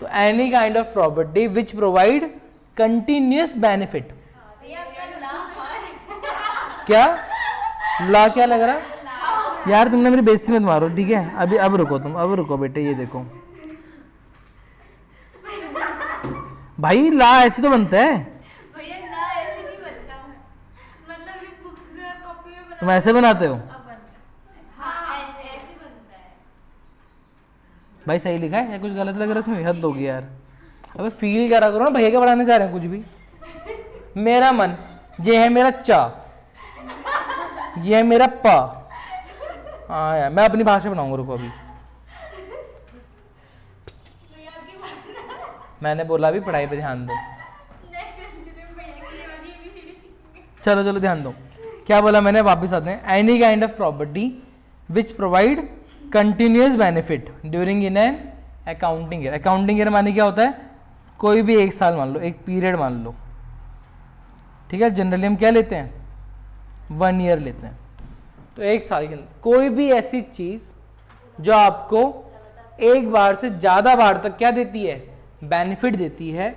तो any kind of property which provide continuous benefit. क्या ला, क्या लग रहा है यार, तुमने मेरी बेइज्जती मत मारो, ठीक है? अभी अब रुको तुम, अब रुको बेटे, ये देखो भाई, ला ऐसे तो बनता है, तुम ऐसे बनाते हो भाई? सही लिखा है या कुछ गलत लग रहा है इसमें? हद होगी यार। अबे फील करा करो ना, भैया क्या बढ़ाने चाह रहे हैं कुछ भी। मेरा मन, ये है मेरा चा, ये है मेरा पा। हाँ यार मैं अपनी भाषा बनाऊंगा, रुको अभी। मैंने बोला अभी पढ़ाई पे ध्यान दो। चलो ध्यान दो, क्या बोला मैंने, वापस आते हैं। Any kind of property which provide continuous benefit during in an accounting year. Accounting year माने क्या होता है? कोई भी एक साल मान लो, एक पीरियड मान लो, ठीक है? जनरली हम क्या लेते हैं? 1 ईयर लेते हैं। तो एक साल के अंदर कोई भी ऐसी चीज़ जो आपको एक बार से ज़्यादा बार तक क्या देती है? बेनिफिट देती है,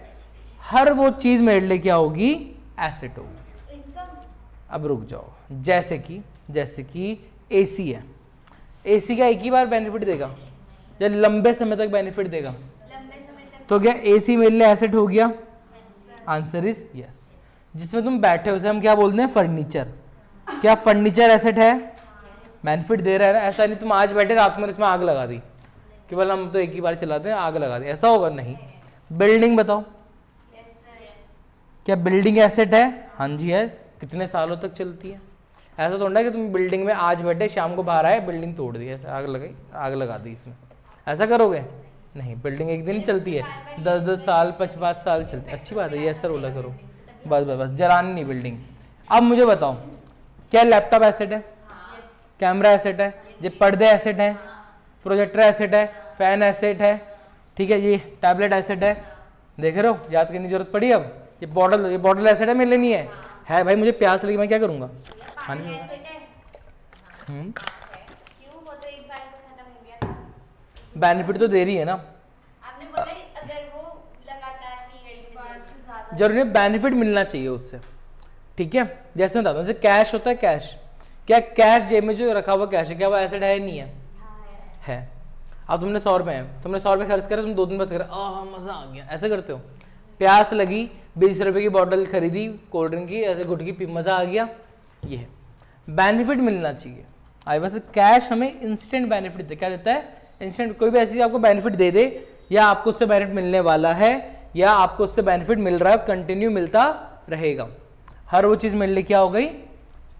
हर वो चीज़ मेरे लिए क्या होगी? एसेट होगी। अब रुक जाओ, जैसे कि एसी है, एसी का एक ही बार बेनिफिट देगा या लंबे समय तक बेनिफिट देगा? तो क्या एसी मेरे लिए एसेट हो गया? Answer is yes. जिसमें तुम बैठे हो उसे हम क्या बोलते हैं? फर्नीचर। क्या फर्नीचर एसेट है? बेनिफिट दे रहा है ना, ऐसा नहीं तुम आज बैठे रात में इसमें आग लगा दी केवल हम तो एक ही बार चलाते हैं आग लगा दी, ऐसा होगा नहीं। बिल्डिंग बताओ, क्या बिल्डिंग एसेट है? हाँ जी है। कितने सालों तक चलती है? ऐसा तो है कि तुम बिल्डिंग में आज बैठे शाम को बाहर आए बिल्डिंग तोड़ दी, ऐसे आग लगा दी इसमें, ऐसा करोगे? नहीं, बिल्डिंग एक दिन चलती है, 10-10 साल 5-5 साल चलती है। अच्छी बात है, ये ऐसा रोला करो, बस बस बस, जलानी नहीं बिल्डिंग। अब मुझे बताओ, क्या लैपटॉप एसेट है? कैमरा एसेट है, ये पर्दे एसेट है, प्रोजेक्टर एसेट है, फैन एसेट है, ठीक है, ये टैबलेट एसेट है। देख रहे हो, याद करने की जरूरत पड़ी। अब ये बॉटल एसेट है, मेरे लिए नहीं है भाई, मुझे प्यास लगी मैं क्या करूँगा? बेनिफिट तो दे रही है ना, आपने बोला अगर वो लगातार नहीं, जरूरी बेनिफिट मिलना चाहिए उससे, ठीक है। जैसे बताता हूँ, जैसे कैश होता है, कैश, क्या कैश जेब में जो रखा हुआ कैश है, क्या वो एसेट है? नहीं है, है। अब तुमने 100 रुपये है, तुमने 100 रुपये खर्च करे, तुम 2 दिन बाद कर मज़ा आ गया, ऐसे करते हो। प्यास लगी, 20 रुपये की बॉटल खरीदी कोल्ड ड्रिंक की, ऐसे घुट की पी, मज़ा आ गया, ये है। बेनिफिट मिलना चाहिए। आई बस कैश हमें इंस्टेंट बेनिफिट देता है, क्या देता है? इंस्टेंट। कोई भी ऐसी आपको बेनिफिट दे दे, या आपको उससे बेनिफिट मिलने वाला है, या आपको उससे बेनिफिट मिल रहा है, कंटिन्यू मिलता रहेगा, हर वो चीज़ मिलने क्या हो गई?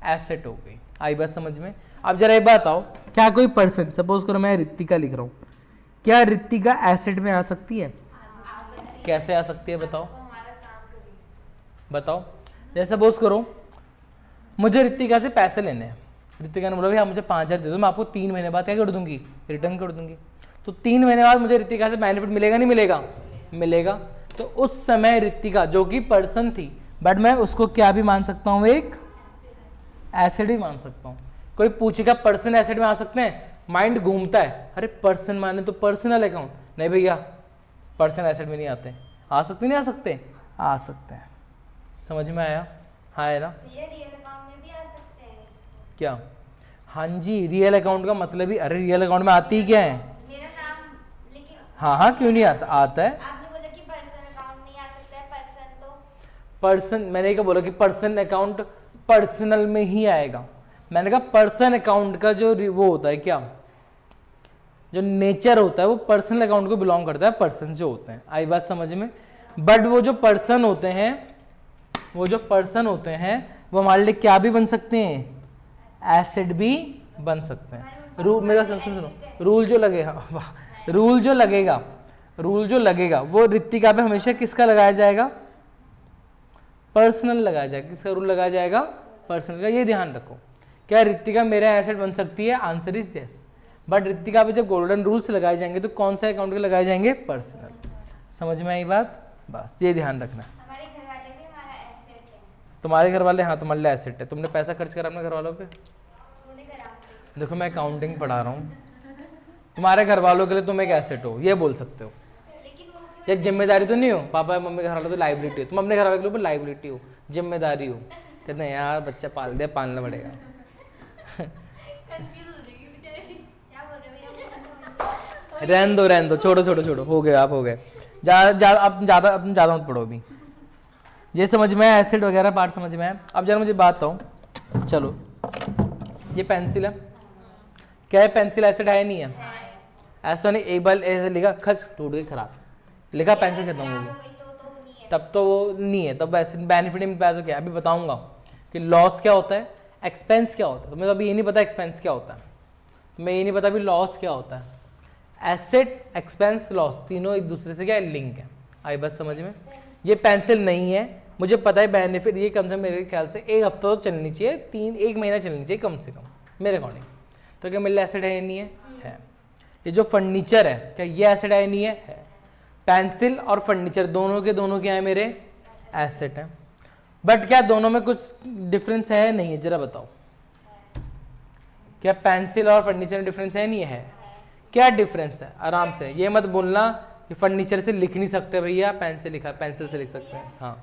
एसेट हो गई। आई बात समझ में? अब जरा ये बात आओ, क्या कोई पर्सन, सपोज करो मैं रितिका लिख रहा हूँ, क्या रितिका एसेट में आ सकती है? कैसे आ सकती है बताओ? बताओ। जैसे सपोज करो मुझे रितिका से पैसे लेने हैं, रितिका ने बोला भैया मुझे 5,000 दे दो, मैं आपको 3 महीने बाद क्या कर दूंगी? रिटर्न कर दूंगी। तो 3 महीने बाद मुझे रितिका से बेनिफिट मिलेगा नहीं मिलेगा? मिलेगा। तो उस समय रितिका जो कि पर्सन थी, बट मैं उसको क्या भी मान सकता हूँ? एक एसेट भी मान सकता हूँ। कोई पूछेगा पर्सन एसेट में आ सकते हैं? माइंड घूमता है, अरे पर्सन माने तो पर्सनल अकाउंट, नहीं भैया पर्सन एसेट में नहीं आते। आ सकते नहीं आ सकते? आ सकते हैं। समझ में आया? हाँ है ना? ये रियल अकाउंट में भी आ सकते हैं क्या? हाँ जी, रियल अकाउंट का मतलब ही, अरे रियल अकाउंट में आती ही क्या है? मेरा नाम, लेकिन हाँ क्यों नहीं आता? आता है। आपने बोला कि पर्सन अकाउंट नहीं आ सकता है, पर्सन तो पर्सन, मैंने क्या बोला कि पर्सन अकाउंट पर्सनल में ही आएगा। मैंने कहा पर्सन अकाउंट का जो वो होता है, क्या जो नेचर होता है वो पर्सनल अकाउंट को बिलोंग करता है, पर्सन जो होते हैं। आई बात समझ में? बट वो जो पर्सन होते हैं, वो जो पर्सन होते हैं वो हमारे लिए क्या भी बन सकते हैं? एसेट भी बन सकते हैं। रूल मेरा सुनो, रूल जो लगेगा, वाह, रूल जो लगेगा वो रितिका पे हमेशा किसका लगाया जाएगा? पर्सनल लगाया जाएगा। किसका रूल लगाया जाएगा? पर्सनल का। ये ध्यान रखो, क्या रितिका मेरा एसेट बन सकती है? Answer is yes. But Ritika पे जब गोल्डन रूल्स लगाए जाएंगे तो कौन सा अकाउंट के लगाए जाएंगे? पर्सनल। समझ में आई बात? बस ये ध्यान रखना। हमारे घर वाले भी हमारा एसेट है। तुम्हारे घर वाले, हाँ तुम्हारे लिए एसेट है। तुमने पैसा खर्च करा अपने घर वालों पे? उन्होंने करा। देखो मैं अकाउंटिंग पढ़ा रहा हूँ, तुम्हारे घर वालों के लिए तुम एक एसेट हो, ये बोल सकते हो। लेकिन वो क्यों? एक जिम्मेदारी तो नहीं हो, पापा मम्मी घर वालों तो लाइबिलिटी हो, तुम अपने घर वालों के ऊपर लाइबिलिटी हो, जिम्मेदारी हो। कहते हैं यार बच्चा पाल दिया, पालना पड़ेगा। कंफ्यूज हो जाएगी बेचारी, क्या बोल रहे हो? रहन दो, छोड़ो, हो गए आप, हो गए। ज़्यादा मत पढ़ो अभी। ये समझ में है, एसिड वगैरह पार्ट समझ में है। अब जरा मुझे बात बताओ, चलो ये पेंसिल है, क्या है? पेंसिल एसिड है नहीं है? ऐसा नहीं एक बार ऐसे लिखा खच टूट गई खराब, लिखा पेंसिल खत्म हो गई, तो नहीं है। तब तो वो नहीं है, तब ऐसे बेनिफिट नहीं मिल पाया। तो क्या अभी बताऊंगा कि लॉस क्या होता है, एक्सपेंस क्या होता है। तुम्हें तो अभी ये नहीं पता एक्सपेंस क्या होता है, तुम्हें ये नहीं पता अभी लॉस क्या होता है। एसेट, एक्सपेंस, लॉस तीनों एक दूसरे से क्या लिंक है। आई बात समझ में? ये पेंसिल नहीं है, मुझे पता है बेनिफिट ये कम से कम मेरे ख्याल से 1 हफ्ता तो चलनी चाहिए, 1 महीना चलनी चाहिए कम से कम मेरे अकॉर्डिंग। तो क्या मेरे एसिड है या नहीं है? है। ये जो फर्नीचर है, क्या ये एसिड है या नहीं है? है। पेंसिल और फर्नीचर दोनों के दोनों क्या है? मेरे एसेट है। बट क्या दोनों में कुछ डिफरेंस है? नहीं है। जरा बताओ, क्या पेंसिल और फर्नीचर में डिफरेंस है? नहीं है। क्या डिफरेंस है? आराम से, ये मत बोलना कि फर्नीचर से लिख नहीं सकते भैया, पेंसिल लिखा, पेंसिल से लिख सकते हैं। हाँ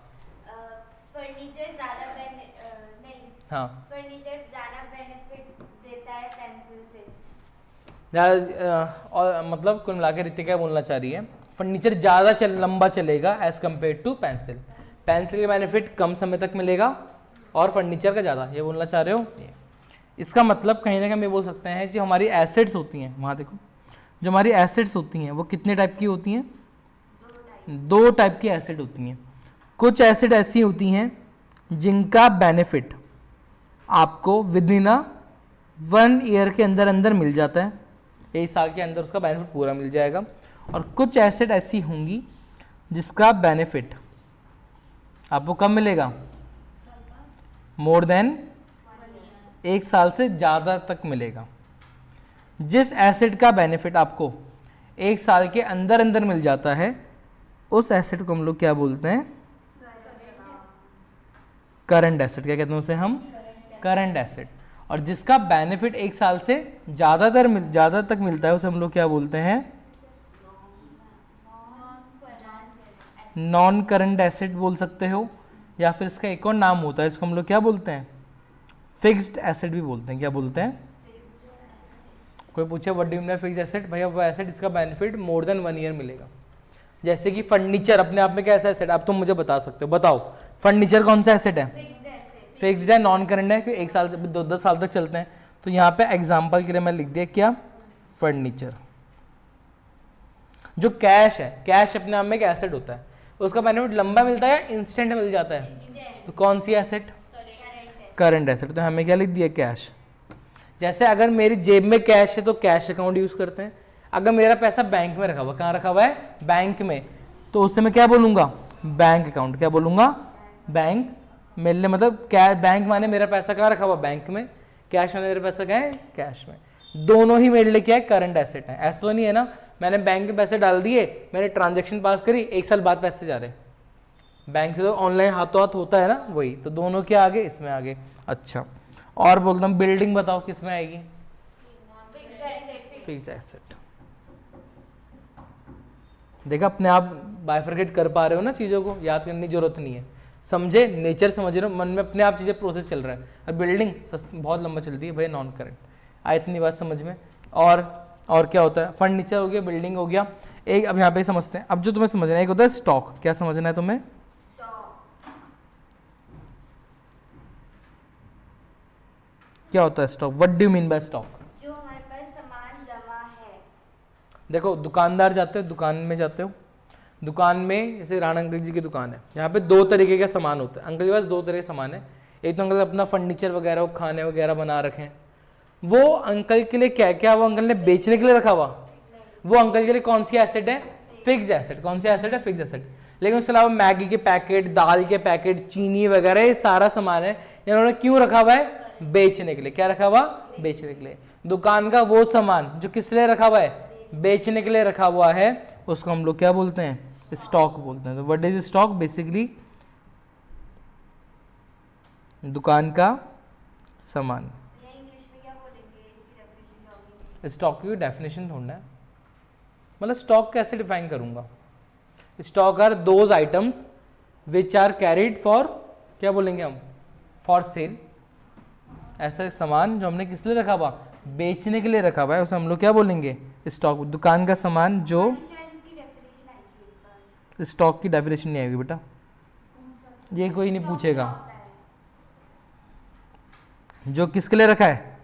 फर्नीचर ज़्यादा नहीं, हाँ, फर्नीचर ज़्यादा बेनिफिट देता है पेंसिल से। और मतलब कुल मिला के रितिका बोलना चाह रही है फर्नीचर ज़्यादा लंबा चलेगा as compare to pencil. Pencil का बेनिफिट कम समय तक मिलेगा और फर्नीचर का ज़्यादा, ये बोलना चाह रहे हो? इसका मतलब कहीं ना कहीं हम ये बोल सकते हैं जो हमारी एसेट्स होती हैं, वहाँ देखो, जो हमारी एसेट्स होती हैं वो कितने टाइप की होती हैं? 2 टाइप की एसेट होती हैं। कुछ एसेट ऐसी होती हैं जिनका बेनिफिट आपको विद इन 1 ईयर के अंदर अंदर मिल जाता है, 1 साल के अंदर उसका बेनिफिट पूरा मिल जाएगा। और कुछ एसेट ऐसी होंगी जिसका बेनिफिट आपको कब मिलेगा? मोर देन 1 साल से ज़्यादा तक मिलेगा। जिस एसेट का बेनिफिट आपको 1 साल के अंदर अंदर मिल जाता है उस एसेट को हम लोग क्या बोलते हैं? Current asset. क्या कहते हैं उसे हम? Current asset. और जिसका बेनिफिट 1 साल से ज़्यादा तक मिलता है उसे हम लोग क्या बोलते हैं? नॉन करंट एसेट बोल सकते हो, या फिर इसका एक और नाम होता है, इसको हम लोग क्या बोलते हैं? फिक्स्ड एसेट भी बोलते हैं। क्या बोलते हैं? कोई पूछे what do you mean fixed asset? भैया वो एसेट इसका बेनिफिट मोर देन 1 ईयर मिलेगा। जैसे कि फर्नीचर अपने आप में कैसा एसेट? आप तुम मुझे बता सकते हो, बताओ फर्नीचर कौन सा एसेट है? फिक्स्ड है, नॉन करंट है, कि 1 साल से 2-10 साल तक चलते हैं। तो यहाँ पे एग्जाम्पल के लिए मैं लिख दिया क्या? फर्नीचर। जो कैश है, कैश अपने आप में एक एसेट होता है, उसका बेनिफिट लंबा मिलता है या इंस्टेंट मिल जाता है? तो कौन सी एसेट? Current asset. तो हमें क्या लिख दिया? कैश। जैसे अगर मेरी जेब में कैश है तो कैश अकाउंट यूज करते हैं। अगर मेरा पैसा बैंक में रखा हुआ, कहाँ रखा हुआ है? बैंक में, तो उससे मैं क्या बोलूंगा? Bank account. क्या बोलूंगा? बैंक। मेरे लिए मतलब क्या? बैंक माने मेरा पैसा कहाँ रखा हुआ? बैंक में। कैश माने मेरा पैसा कहाँ है? कैश में। दोनों ही मेरे लिए क्या है? करंट एसेट है। ऐसा तो नहीं है ना मैंने बैंक में पैसे डाल दिए, मैंने ट्रांजेक्शन पास करी, 1 साल बाद पैसे जा रहे, बैंक से तो ऑनलाइन हाथों हाथ होता है ना, वही। तो दोनों क्या आगे? इसमें आगे। अच्छा, और बोलता हूँ बिल्डिंग, बताओ किस में आएगी? Fixed asset. देखा, अपने आप बाइफरकेट कर पा रहे हो ना चीज़ों को, याद करने की जरूरत नहीं है। समझे? नेचर समझ रहे हो, मन में अपने आप चीज़ें प्रोसेस चल रहा है। और बिल्डिंग बहुत लंबा चलती है भैया, नॉन करंट। आए इतनी बात समझ में। और क्या होता है? फर्नीचर हो गया, बिल्डिंग हो गया। एक अब यहाँ पे समझते हैं। अब जो तुम्हें समझना है, एक होता है स्टॉक। क्या समझना है तुम्हें? क्या होता है stock? What do you mean by stock? जो हमारे पास सामान जमा है। देखो, दुकानदार जाते हो, दुकान में जाते हो, दुकान में जैसे राणा अंकल जी की दुकान है, यहाँ पे 2 तरीके का सामान होता है। अंकल के पास 2 तरह के सामान है। एक तो अंकल अपना फर्नीचर वगैरह, खाने वगैरह बना रखे हैं, वो अंकल के लिए क्या क्या वो अंकल ने बेचने के लिए रखा हुआ, वो अंकल के लिए कौन सी एसेट है? Fixed asset. कौन सी एसेट है? Fixed asset. लेकिन उसके अलावा मैगी के पैकेट, दाल के पैकेट, चीनी वगैरह, ये सारा सामान है, इन्होंने क्यों रखा हुआ है? बेचने के लिए। क्या रखा हुआ? बेचने के लिए। दुकान का वो सामान जो किस लिए रखा हुआ है? बेचने के लिए रखा हुआ है, उसको हम लोग क्या बोलते हैं? स्टॉक बोलते हैं। तो व्हाट इज स्टॉक? बेसिकली दुकान का सामान। इंग्लिश में क्या बोलेंगे? इसकी डेफिनेशन क्या होगी? स्टॉक की डेफिनेशन ढूंढना है, मतलब स्टॉक कैसे डिफाइन करूंगा? Stock are those items which are carried for, क्या बोलेंगे हम? For sale. ऐसा सामान जो हमने किस लिए रखा हुआ? बेचने के लिए रखा हुआ है, उसे हम लोग क्या बोलेंगे? स्टॉक। दुकान का सामान जो, शायद इसकी डेफिनेशन आएगी। स्टॉक की डेफिनेशन नहीं आएगी बेटा, ये कोई नहीं पूछेगा। जो किसके लिए रखा है?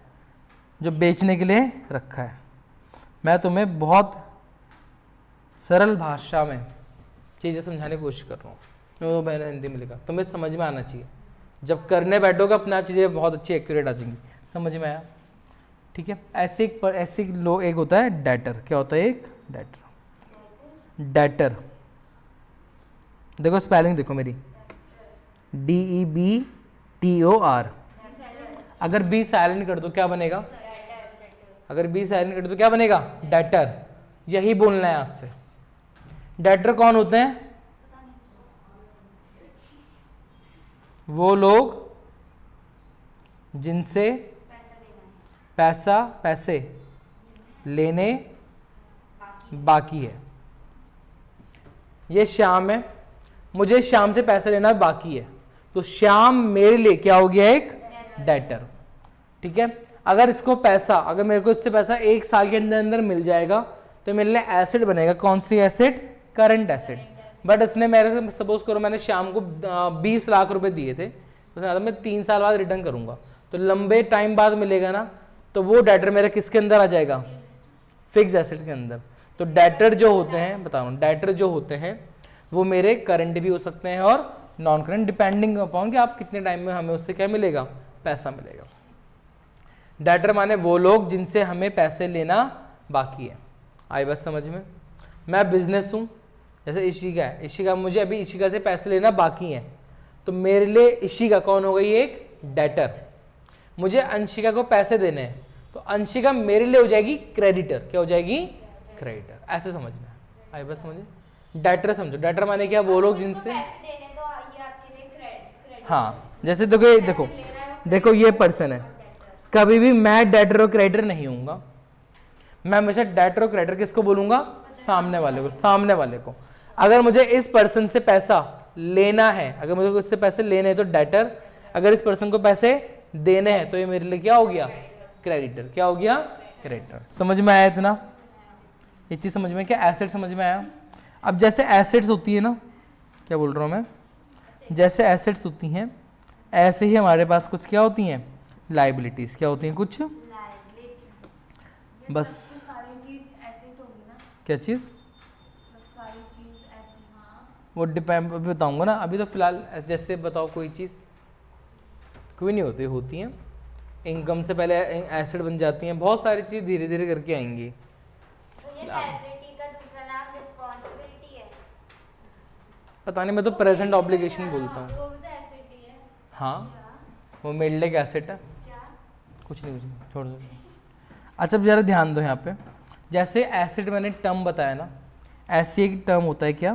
जो बेचने के लिए रखा है। मैं तुम्हें बहुत सरल भाषा में चीज़ें समझाने की कोशिश कर रहा हूँ, तो मैंने हिंदी में लिखा, तुम्हें समझ में आना चाहिए। जब करने बैठोगे अपने आप चीज़ें बहुत अच्छी एक्यूरेट आ जाएंगी। समझ में आया? ठीक है। ऐसे एक होता है डेटर। क्या होता है? एक डेटर। देखो स्पेलिंग देखो मेरी, DEBTOR। अगर बी साइलेंट कर दो क्या बनेगा? अगर बी साइलेंट कर दो क्या बनेगा? डेटर। यही बोलना है आज से। डेटर कौन होते हैं? वो लोग जिनसे पैसे लेने बाकी है। ये श्याम है, मुझे श्याम से पैसे लेना बाकी है, तो श्याम मेरे लिए क्या हो गया? एक डेटर। ठीक है। अगर इसको पैसा, अगर मेरे को इससे पैसा 1 साल के अंदर अंदर मिल जाएगा तो मेरे लिए एसेट बनेगा। कौन सी एसेट? Current asset. बट इसने मेरे से, सपोज करो मैंने श्याम को 20 लाख रुपए दिए थे, तो मैं 3 साल बाद रिटर्न करूंगा, तो लंबे टाइम बाद मिलेगा ना, तो वो डेटर मेरा किसके अंदर आ जाएगा, फिक्स एसेट के अंदर। तो डेटर जो होते हैं, बता रहा हूँ, डेटर जो होते हैं वो मेरे करंट भी हो सकते हैं और नॉन करंट, डिपेंडिंग अपॉन कि आप कितने टाइम में हमें उससे क्या मिलेगा, पैसा मिलेगा। डेटर माने वो लोग जिनसे हमें पैसे लेना बाकी है। आई बात समझ में। मैं बिजनेस हूँ, जैसे इशिका है, इशिका मुझे अभी इशिका से पैसे लेना बाकी है, तो मेरे लिए इशिका कौन हो गई, एक डेटर। मुझे अंशिका को पैसे देने हैं, तो अंशिका मेरे लिए हो जाएगी क्रेडिटर। क्या हो जाएगी, क्रेडिटर। ऐसे समझना है। आई बात समझे। डेटर समझो, डेटर माने क्या, वो लोग जिनसे, हाँ जैसे देखो देखो ये पर्सन है, कभी भी मैं डेटर और क्रेडिटर नहीं हूँगा। मैं हमेशा डेटर और क्रेडिटर किसको बोलूंगा, सामने वाले को, सामने वाले को। अगर मुझे इस पर्सन से पैसा लेना है, अगर मुझे उससे पैसे लेने हैं तो डेटर, अगर इस पर्सन को पैसे देने हैं तो ये मेरे लिए क्या हो गया, क्रेडिटर। क्या हो गया, क्रेडिटर। समझ में आया इतना, ये चीज समझ में, क्या एसेट समझ में आया। अब जैसे एसेट्स होती है ना, क्या बोल रहा हूँ मैं, जैसे एसेट्स होती हैं ऐसे ही हमारे पास कुछ क्या होती हैं, लाइबिलिटीज। क्या होती हैं, कुछ बस सारी चीज एसेट होगी ना, क्या चीज़, सारी चीज ऐसी, हाँ वो डिपेंड अभी बताऊंगा ना। अभी तो फिलहाल जैसे बताओ कोई चीज़, कोई नहीं होती, होती हैं। इनकम से पहले एसेट बन जाती हैं, बहुत सारी चीज़ धीरे धीरे करके आएंगी। तो ये लायबिलिटी का दूसरा नाम रिस्पॉन्सिबिलिटी है। पता नहीं, मैं तो प्रेजेंट ऑब्लिगेशन बोलता हूँ। वो भी तो एसेट ही है। हाँ वो मेरे लिए क्या एसेट है, क्या कुछ नहीं, छोड़ दो। अच्छा अब जरा ध्यान दो यहाँ पे, जैसे एसेट मैंने टर्म बताया ना, ऐसे एक टर्म होता है क्या,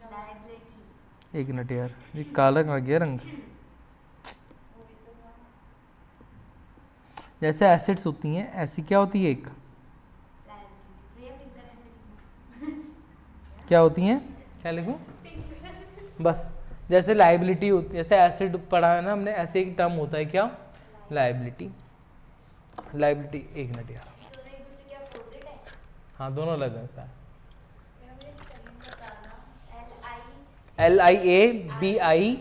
लायबिलिटी। एक मिनट यार, ये काला कहाँ गया रंग। जैसे एसेट्स होती हैं ऐसी क्या होती है, एक क्या होती हैं, क्या लिखूं, बस जैसे लाइबिलिटी होती है, जैसे एसेट पढ़ा है ना हमने, ऐसे एक टर्म होता है क्या, लाइबिलिटी। लाइबिलिटी, एक मिनट यार, दोनों एक दूसरे के अपोजिट है। हाँ दोनों अलग होता है। LIABILITY।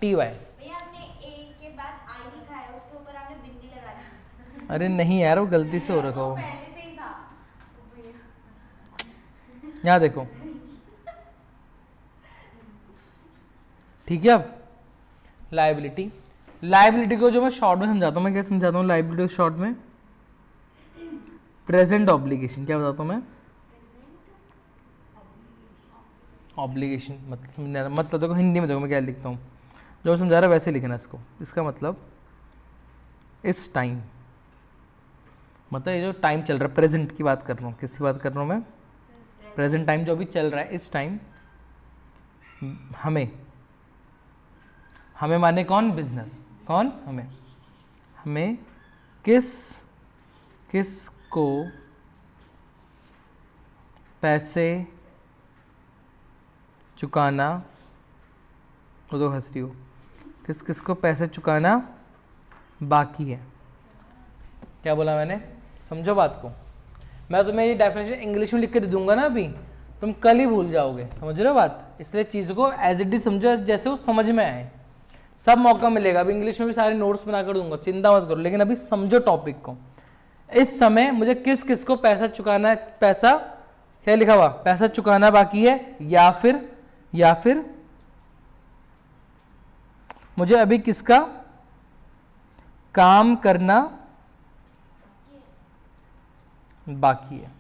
भैया आपने ए के बाद आई लिखा है, उसके ऊपर आपने बिंदी लगा दी। अरे नहीं यार, वो गलती से हो रखा हो। पहले से ही था। यहाँ देखो, ठीक है। अब लाइबिलिटी, लाइबिलिटी को जो मैं शॉर्ट में समझाता हूँ, मैं क्या समझाता हूँ लाइबिलिटी को शॉर्ट में, प्रेजेंट ऑब्लिगेशन। क्या बताता हूँ मैं, ऑब्लिगेशन मतलब समझने आ रहा, मतलब देखो हिंदी में देखो मैं क्या लिखता हूँ, जो समझा रहा है वैसे लिखना इसको। इसका मतलब इस टाइम, मतलब ये जो टाइम चल रहा है, प्रेजेंट की बात कर रहा हूँ, किसकी बात कर रहा हूँ मैं, प्रेजेंट टाइम जो अभी चल रहा है, इस टाइम हमें, हमें माने कौन, बिजनेस, कौन, हमें, हमें किस को पैसे चुकाना, वो तो हंस रही हो, किस को पैसे चुकाना बाकी है। क्या बोला मैंने, समझो बात को। मैं तुम्हें ये डेफिनेशन इंग्लिश में लिख के दे दूंगा ना, अभी तुम कल ही भूल जाओगे, समझ रहे हो बात। इसलिए चीज़ को एज इट इज समझो, जैसे वो समझ में आए। सब मौका मिलेगा, अभी इंग्लिश में भी सारे नोट्स बना कर दूंगा, चिंता मत करो, लेकिन अभी समझो टॉपिक को। इस समय मुझे किस को पैसा चुकाना है, पैसा क्या लिखा हुआ, पैसा चुकाना बाकी है, या फिर मुझे अभी किसका काम करना बाकी है।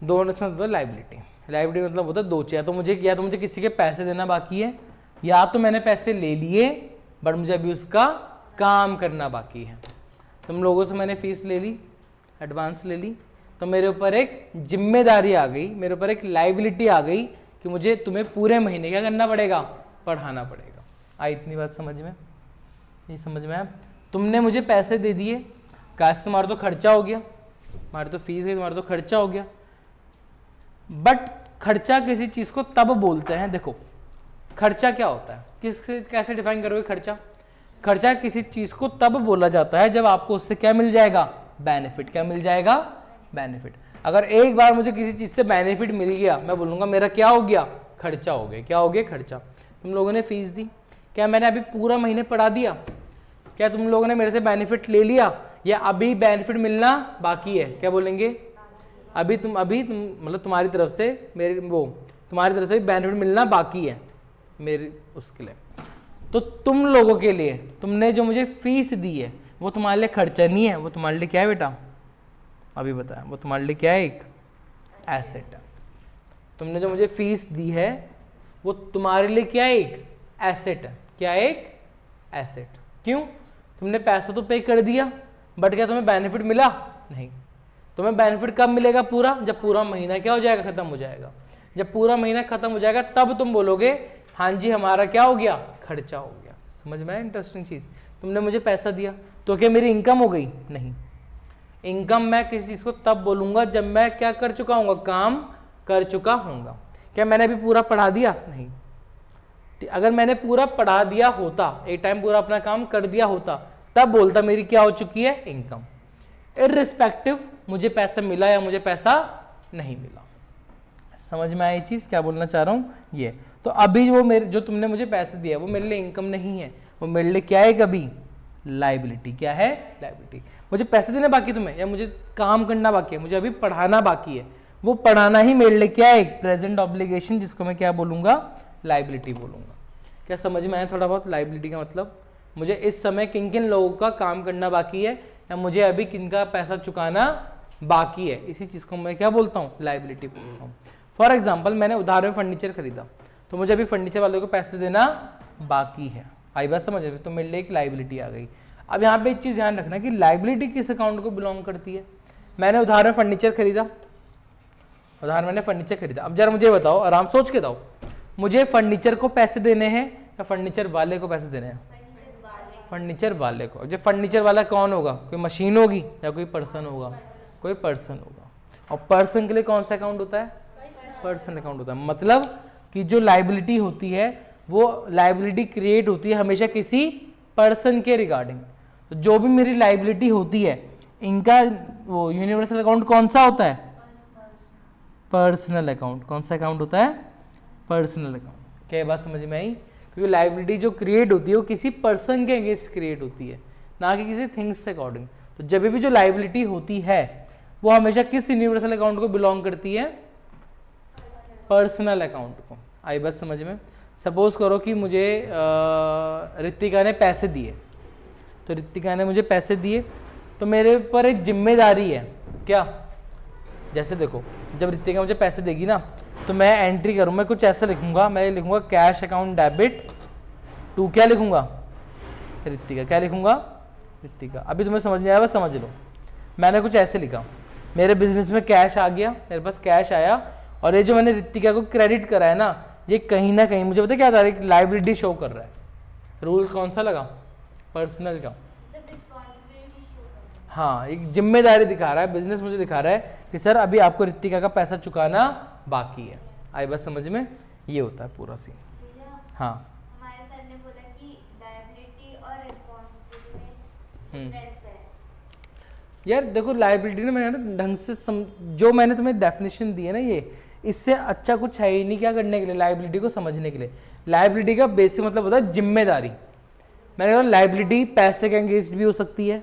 दोनों से मतलब लाइबिलिटी, लाइबिलिटी मतलब होता है दो चीज, या तो मुझे किसी के पैसे देना बाकी है, या तो मैंने पैसे ले लिए बट मुझे अभी उसका काम करना बाकी है। तुम लोगों से मैंने फीस ले ली, एडवांस ले ली, तो मेरे ऊपर एक जिम्मेदारी आ गई, मेरे ऊपर एक लाइबिलिटी आ गई कि मुझे तुम्हें पूरे महीने क्या करना पड़ेगा, पढ़ाना पड़ेगा। आई इतनी बात समझ में, ये समझ में आया। तुमने मुझे पैसे दे दिए, काश तुम्हारा तो खर्चा हो गया, तुम्हारी तो फीस है, तुम्हारा तो खर्चा हो गया। बट खर्चा किसी चीज़ को तब बोलते हैं, देखो खर्चा क्या होता है, कैसे डिफाइन करोगे खर्चा। खर्चा किसी चीज़ को तब बोला जाता है जब आपको उससे क्या मिल जाएगा, बेनिफिट। क्या मिल जाएगा, बेनिफिट। अगर एक बार मुझे किसी चीज़ से बेनिफिट मिल गया, मैं बोलूँगा मेरा क्या हो गया, खर्चा हो गया। क्या हो गया, खर्चा। तुम लोगों ने फीस दी, क्या मैंने अभी पूरा महीने पढ़ा दिया? क्या तुम लोगों ने मेरे से बेनिफिट ले लिया या अभी बेनिफिट मिलना बाकी है? क्या बोलेंगे? अभी तुम मतलब तुम्हारी तरफ से तुम्हारी तरफ से बेनिफिट मिलना बाकी है मेरी उसके लिए। तो तुम लोगों के लिए तुमने जो मुझे फीस दी है वो तुम्हारे लिए खर्चा नहीं है, वो तुम्हारे लिए क्या है बेटा? अभी बताया, वो तुम्हारे लिए क्या है? एक एसेट है। तुमने जो मुझे फीस दी है वो तुम्हारे लिए क्या है? एक एसेट है। क्या है? एक एसेट। क्यों? तुमने पैसा तो पे कर दिया, बट क्या तुम्हें बेनिफिट मिला? नहीं। तुम्हें बेनिफिट कब मिलेगा? पूरा, जब पूरा महीना क्या हो जाएगा? खत्म हो जाएगा। जब पूरा महीना खत्म हो जाएगा तब तुम बोलोगे हाँ जी हमारा क्या हो गया? खर्चा हो गया। समझ में आया? इंटरेस्टिंग चीज। तुमने मुझे पैसा दिया तो क्या मेरी इनकम हो गई? नहीं। इनकम मैं किसी चीज को तब बोलूंगा जब मैं क्या कर चुका हूँ? काम कर चुका हूँगा। क्या मैंने अभी पूरा पढ़ा दिया? नहीं। अगर मैंने पूरा पढ़ा दिया होता, एक टाइम पूरा अपना काम कर दिया होता, तब बोलता मेरी क्या हो चुकी है? इनकम। इररिस्पेक्टिव मुझे पैसा मिला या मुझे पैसा नहीं मिला। समझ में आई चीज? क्या बोलना चाह रहा हूँ ये। तो अभी वो मेरे जो तुमने मुझे पैसे दिया वो मेरे लिए इनकम नहीं है, वो मेरे लिए क्या है? कभी लाइबिलिटी। क्या है? लाइबिलिटी। मुझे पैसे देने बाकी तुम्हें, या मुझे काम करना बाकी है, मुझे अभी पढ़ाना बाकी है, वो पढ़ाना ही मेरे लिए क्या है? एक प्रेजेंट ऑब्लिगेशन, जिसको मैं क्या बोलूंगा? लाइबिलिटी बोलूंगा। क्या समझ में आया थोड़ा बहुत लाइबिलिटी का मतलब? मुझे इस समय किन किन लोगों का काम करना बाकी है या मुझे अभी किन का पैसा चुकाना बाकी है, इसी चीज़ को मैं क्या बोलता हूँ? लाइबिलिटी बोलता हूँ। फॉर एग्जाम्पल मैंने उधार में फर्नीचर खरीदा तो मुझे अभी फर्नीचर वाले को पैसे देना बाकी है। आई बात समझ? तो मेरे लिए एक लाइबिलिटी आ गई। अब यहाँ पे एक चीज़ ध्यान रखना कि लाइबिलिटी किस अकाउंट को बिलोंग करती है। मैंने उधार में फर्नीचर खरीदा, अब जरा मुझे बताओ, आराम सोच के बताओ, मुझे फर्नीचर को पैसे देने हैं या फर्नीचर वाले को पैसे देने हैं? फर्नीचर वाले को। जो फर्नीचर वाला कौन होगा? कोई मशीन होगी या कोई पर्सन होगा? कोई पर्सन होगा। और पर्सन के लिए कौन सा अकाउंट होता है? पर्सन अकाउंट होता है। मतलब कि जो लाइबिलिटी होती है वो लाइबिलिटी क्रिएट होती है हमेशा किसी पर्सन के रिगार्डिंग। तो जो भी मेरी लाइबिलिटी होती है इनका वो यूनिवर्सल अकाउंट कौन सा होता है? Personal account. कौन सा अकाउंट होता है? Personal account. क्या बात समझ में आई? क्योंकि लाइबिलिटी जो क्रिएट होती है वो किसी पर्सन के अगेंस्ट क्रिएट होती है, ना कि किसी थिंग्स के अकॉर्डिंग। तो जब भी जो लाइबिलिटी होती है वो हमेशा किस यूनिवर्सल अकाउंट को बिलोंग करती है? पर्सनल अकाउंट को। आई बात समझ में? सपोज करो कि मुझे रितिका ने पैसे दिए, तो रितिका ने मुझे पैसे दिए तो मेरे ऊपर एक जिम्मेदारी है। क्या? जैसे देखो, जब रितिका मुझे पैसे देगी ना तो मैं एंट्री करूँ, मैं कुछ ऐसा लिखूंगा, मैं लिखूंगा कैश अकाउंट डेबिट टू, क्या लिखूंगा? रितिका। क्या लिखूंगा? रितिका। अभी तुम्हें समझ नहीं आया? बस समझ लो, मैंने कुछ ऐसे लिखा, मेरे बिजनेस में कैश आ गया, मेरे पास कैश आया, और ये जो मैंने रितिका को क्रेडिट करा है ना, ये कहीं ना कहीं मुझे पता क्या था? एक लाइबिलिटी शो कर रहा है। रूल कौन सा लगा? पर्सनल का। हाँ, एक जिम्मेदारी दिखा रहा है, बिजनेस मुझे दिखा रहा है कि सर अभी आपको रितिका का पैसा चुकाना बाकी है। आई बस समझ में? ये होता है पूरा सीन। हाँ, हमारे सर ने बोला कि लायबिलिटी और रिस्पॉन्सिबिलिटी में डिफरेंस है। यार देखो, लाइबिलिटी ना मैंने ढंग से जो मैंने तुम्हें डेफिनेशन दी है ना, ये इससे अच्छा कुछ है ही नहीं क्या करने के लिए, लाइबिलिटी को समझने के लिए। लाइबिलिटी का बेसिक मतलब होता है जिम्मेदारी। मैंने कहा लाइबिलिटी पैसे के अगेंस्ट भी हो सकती है,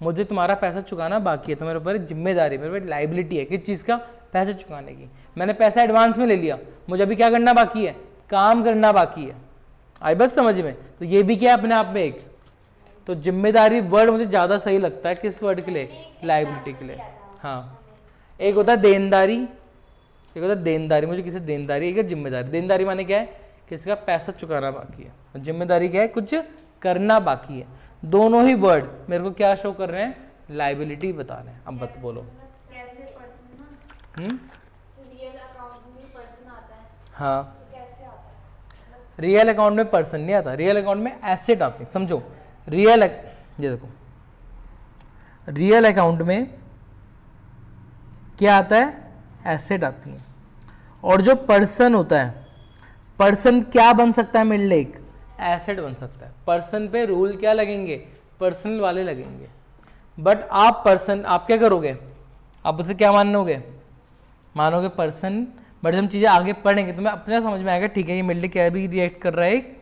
मुझे तुम्हारा पैसा चुकाना बाकी है तो मेरे ऊपर जिम्मेदारी, मेरे ऊपर लाइबिलिटी है किस चीज़ का? पैसे चुकाने की। मैंने पैसा एडवांस में ले लिया, मुझे अभी क्या करना बाकी है? काम करना बाकी है। आई बस समझ में? तो ये भी क्या अपने आप में एक, तो जिम्मेदारी वर्ड मुझे ज़्यादा सही लगता है किस वर्ड के लिए? लाइबिलिटी के लिए। हाँ, एक होता है देनदारी, एक होता है देनदारी, मुझे किसी देनदारी, एक है जिम्मेदारी। देनदारी माने क्या है? किसी का पैसा चुकाना बाकी है, और जिम्मेदारी क्या है? कुछ करना बाकी है। दोनों ही वर्ड मेरे को क्या शो कर रहे हैं? लाइबिलिटी बता रहे हैं। अब बत बोलो। कैसे पर्सन ना रियल अकाउंट में पर्सन आता है, हाँ, तो कैसे आता है? रियल अकाउंट में पर्सन नहीं आता, रियल अकाउंट में एसेट आते हैं। समझो, ये देखो, रियल अकाउंट में क्या आता है? एसेट आती है। और जो पर्सन होता है, पर्सन क्या बन सकता है मेरे लिए? एक एसेट बन सकता है। पर्सन पे रूल क्या लगेंगे? पर्सनल वाले लगेंगे। बट आप पर्सन, आप क्या करोगे? आप उसे क्या मानोगे? मानोगे पर्सन। बट जब हम चीज़ें आगे पढ़ेंगे तो मैं अपने समझ में आएगा, ठीक है ये मेरे लिए क्या भी रिएक्ट कर रहा है? एक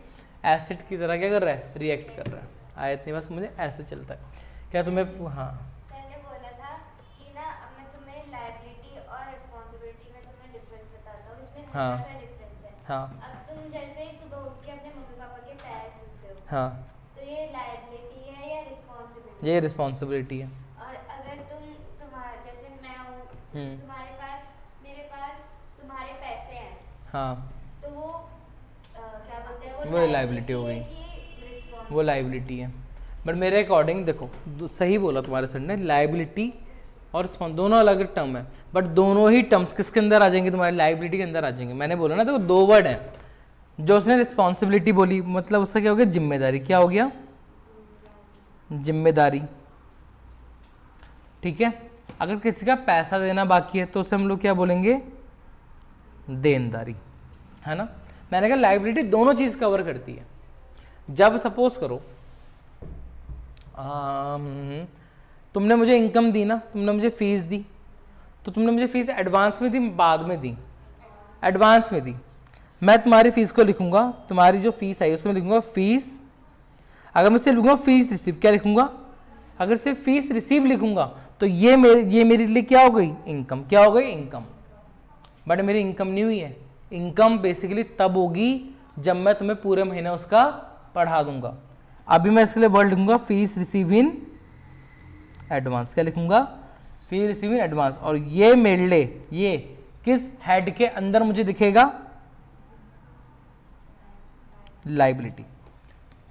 एसिड की तरह क्या कर रहा है, रिएक्ट कर रहा है। आया इतनी बात मुझे, ऐसे चलता है। क्या तुम्हें, हाँ सर ने बोला था कि ना अब मैं तुम्हें लायबिलिटी और रिस्पॉन्सिबिलिटी में तुम्हें डिफरेंस बताता हूँ, इसमें हाँ। हल्का सा डिफरेंस है। हाँ अब तुम जैसे ही सुबह उठ के अपने मम्मी पापा के पैर छूते हो, हाँ, तो ये लायबिलिटी है या रिस्पॉन्सिबिलिटी? ये रिस्पॉन्सिबिलिटी है। और अगर तुम्हारा जैसे मैं हूँ, हम्म। तुम्हारे पास मेरे पास तुम्हारे पैसे हैं, हाँ, तो वो क्या बोलते हैं, वो liability हो गई। वो लाइबिलिटी है। बट मेरे अकॉर्डिंग देखो, सही बोला तुम्हारे सर ने, लाइबिलिटी और रिस्पॉन्स दोनों अलग टर्म है, बट दोनों ही टर्म्स किसके अंदर आ जाएंगे, तुम्हारे लाइबिलिटी के अंदर आ जाएंगे। मैंने बोला ना, देखो दो वर्ड है। जो उसने रिस्पॉन्सिबिलिटी बोली, मतलब उससे क्या हो गया, जिम्मेदारी। क्या हो गया, जिम्मेदारी। ठीक है। अगर किसी का पैसा देना बाकी है तो उसे हम लोग क्या बोलेंगे, देनदारी, है ना। मैंने कहा लाइबिलिटी दोनों चीज़ कवर करती है। जब सपोज करो तुमने मुझे इनकम दी ना, तुमने मुझे फीस दी, तो तुमने मुझे फीस एडवांस में दी, बाद में दी, एडवांस में दी। मैं तुम्हारी फीस को लिखूंगा, तुम्हारी जो फीस आई उसमें लिखूंगा फीस। अगर मैं सिर्फ लिखूंगा फीस रिसीव, क्या लिखूंगा, अगर सिर्फ फीस रिसीव लिखूंगा तो ये मेरे लिए क्या हो गई, इनकम। क्या हो गई, इनकम। बट मेरी इनकम नहीं हुई है। इनकम बेसिकली तब होगी जब मैं तुम्हें पूरे महीने उसका पढ़ा दूंगा। अभी मैं इसके लिए वर्ड लिखूंगा फीस रिसीव इन एडवांस। क्या लिखूंगा, फीस रिसीव इन एडवांस। और ये मेरे लिए, ये किस हेड के अंदर मुझे दिखेगा, लाइबिलिटी।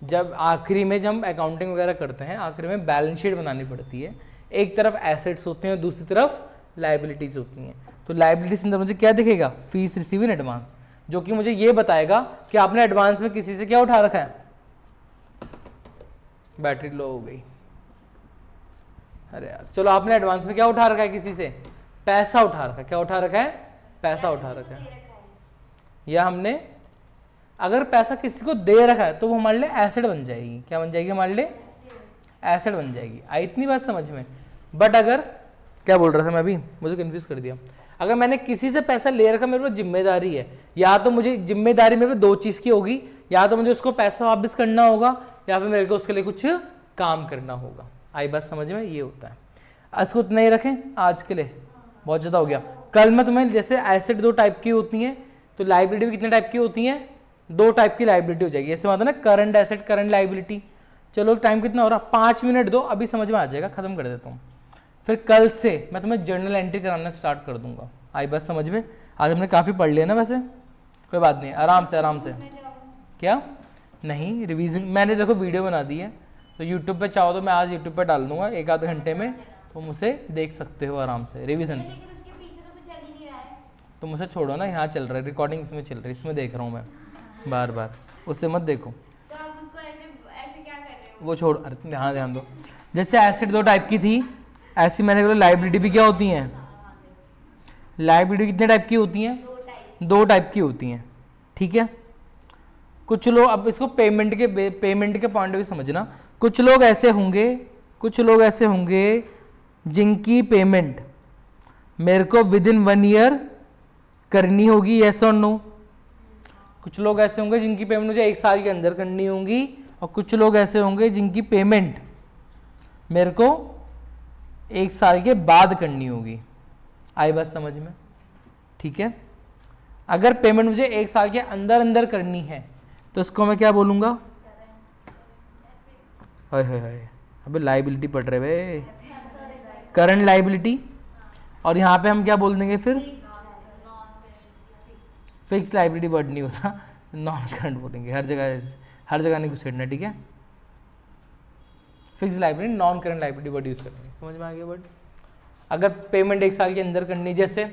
जब आखिरी में जब हम अकाउंटिंग वगैरह करते हैं, आखिरी में बैलेंस शीट बनानी पड़ती है। एक तरफ एसेट्स होते हैं, दूसरी तरफ लाइबिलिटीज होती हैं। तो लाइबिलिटीज के अंदर मुझे क्या दिखेगा, फीस रिसीव इन एडवांस, जो कि मुझे ये बताएगा कि आपने एडवांस में किसी से क्या उठा रखा है, बैटरी लो हो गई, अरे यार चलो, आपने एडवांस में क्या उठा रखा है, किसी से पैसा उठा रखा है। क्या उठा रखा है, पैसा उठा रखा है। या हमने अगर पैसा किसी को दे रखा है तो वो हमारे लिए एसेट बन जाएगी। क्या बन जाएगी, हमारे लिए एसेट बन जाएगी। आई इतनी बात समझ में। बट अगर, क्या बोल रहा था मैं अभी, मुझे कंफ्यूज कर दिया। अगर मैंने किसी से पैसा ले रखा, मेरे को जिम्मेदारी है, या तो मुझे जिम्मेदारी मेरे को दो चीज़ की होगी, या तो मुझे उसको पैसा वापस करना होगा, या फिर मेरे को उसके लिए कुछ काम करना होगा। आई बात समझ में, ये होता है। इसको उतना ही रखें आज के लिए, बहुत ज़्यादा हो गया। कल मैं तुम्हें, जैसे एसेट दो टाइप की होती हैं, तो लाइबिलिटी भी कितने टाइप की होती हैं, दो टाइप की लाइबिलिटी हो जाएगी। ऐसे बात है ना, करंट एसेट, करंट लाइबिलिटी। चलो टाइम कितना हो रहा, 5 मिनट दो, अभी समझ में आ जाएगा, खत्म कर देता हूँ। फिर कल से मैं तुम्हें जर्नल एंट्री कराना स्टार्ट कर दूंगा। आई बात समझ में। आज हमने काफ़ी पढ़ लिया ना, वैसे कोई बात नहीं, आराम से आराम से। क्या नहीं, रिवीजन मैंने देखो वीडियो बना दी है, तो यूट्यूब पे चाहो तो मैं आज यूट्यूब पे डाल दूंगा 1 आधे घंटे में, तुम उसे देख सकते हो आराम से। रिवीजन लेकिन उसके पीछे तो कुछ चल ही नहीं रहा है। तुम उसे छोड़ो ना, यहाँ चल रहा है, रिकॉर्डिंग इसमें चल रही है, इसमें देख रहा हूँ मैं बार बार, उससे मत देखो। तो आप उसको ऐसे क्या कर रहे हो? वो छोड़, अरे हाँ ध्यान दो। जैसे एसेट दो टाइप की थी, ऐसी मैंने बोला लाइबिलिटी भी क्या होती हैं, लाइबिलिटी कितने टाइप की होती हैं, दो टाइप की होती हैं। ठीक है। कुछ लोग, अब इसको पेमेंट के पॉइंट ऑफ व्यू समझना। कुछ लोग ऐसे होंगे जिनकी पेमेंट मेरे को विद इन 1 ईयर करनी होगी, यस और नो। कुछ लोग ऐसे होंगे जिनकी पेमेंट मुझे 1 साल के अंदर करनी होगी, और कुछ लोग ऐसे होंगे जिनकी पेमेंट मेरे को 1 साल के बाद करनी होगी। आई बात समझ में। ठीक है। अगर पेमेंट मुझे 1 साल के अंदर अंदर करनी है तो उसको मैं क्या बोलूँगा, हाय हाय हाय, अबे लाइबिलिटी पढ़ रहे वे, करंट लाइबिलिटी। और यहाँ पे हम क्या बोल देंगे फिर, फिक्स लाइबिलिटी वर्ड नहीं होता, नॉन करंट बोलेंगे। हर जगह नहीं घुसेड़ना। ठीक है। Fix liability, non current liability word use करेंगे। समझ में आ गया वर्ड। अगर पेमेंट 1 साल के अंदर करनी, जैसे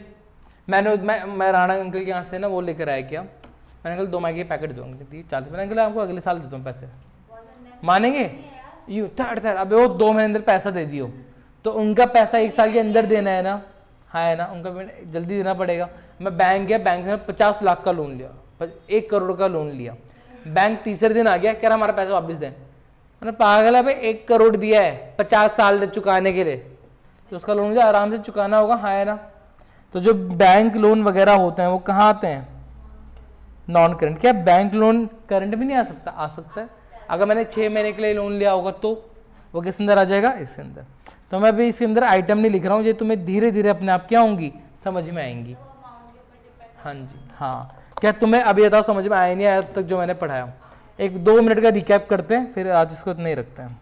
मैं राणा अंकल के यहाँ से ना वो लेकर आया, क्या मैंने अंकल 2 मैगी के पैकेट दो, 40। मैंने अंकल आपको अगले साल देता हूँ पैसे, मानेंगे यू थर्ड। अबे वो 2 महीने अंदर पैसा दे दियो, तो उनका पैसा 1 साल के अंदर देना है ना, हाँ है ना, उनका जल्दी देना पड़ेगा। मैं बैंक गया, बैंक ने 50 लाख का लोन लिया, 1 करोड़ का लोन लिया। बैंक तीसरे दिन आ गया, कह रहा हमारा पैसा वापस दें। मैंने पागल है भाई, 1 करोड़ दिया है 50 साल चुकाने के लिए, तो उसका लोन मुझे आराम से चुकाना होगा, हाँ है ना। तो जो बैंक लोन वगैरह होते हैं वो कहाँ आते हैं, नॉन करंट। क्या बैंक लोन करंट भी नहीं आ सकता? आ सकता है। अगर मैंने 6 महीने के लिए लोन लिया होगा तो वो किस अंदर आ जाएगा? इसके अंदर। तो मैं अभी इसके अंदर आइटम नहीं लिख रहा हूँ, ये तुम्हें धीरे धीरे अपने आप क्या होंगी, समझ में आएंगी। हाँ जी, हाँ। क्या तुम्हें अभी बताओ समझ में आया नहीं आया अब तक जो मैंने पढ़ाया? 1-2 मिनट का रिकैप करते हैं, फिर आज इसको नहीं रखते हैं।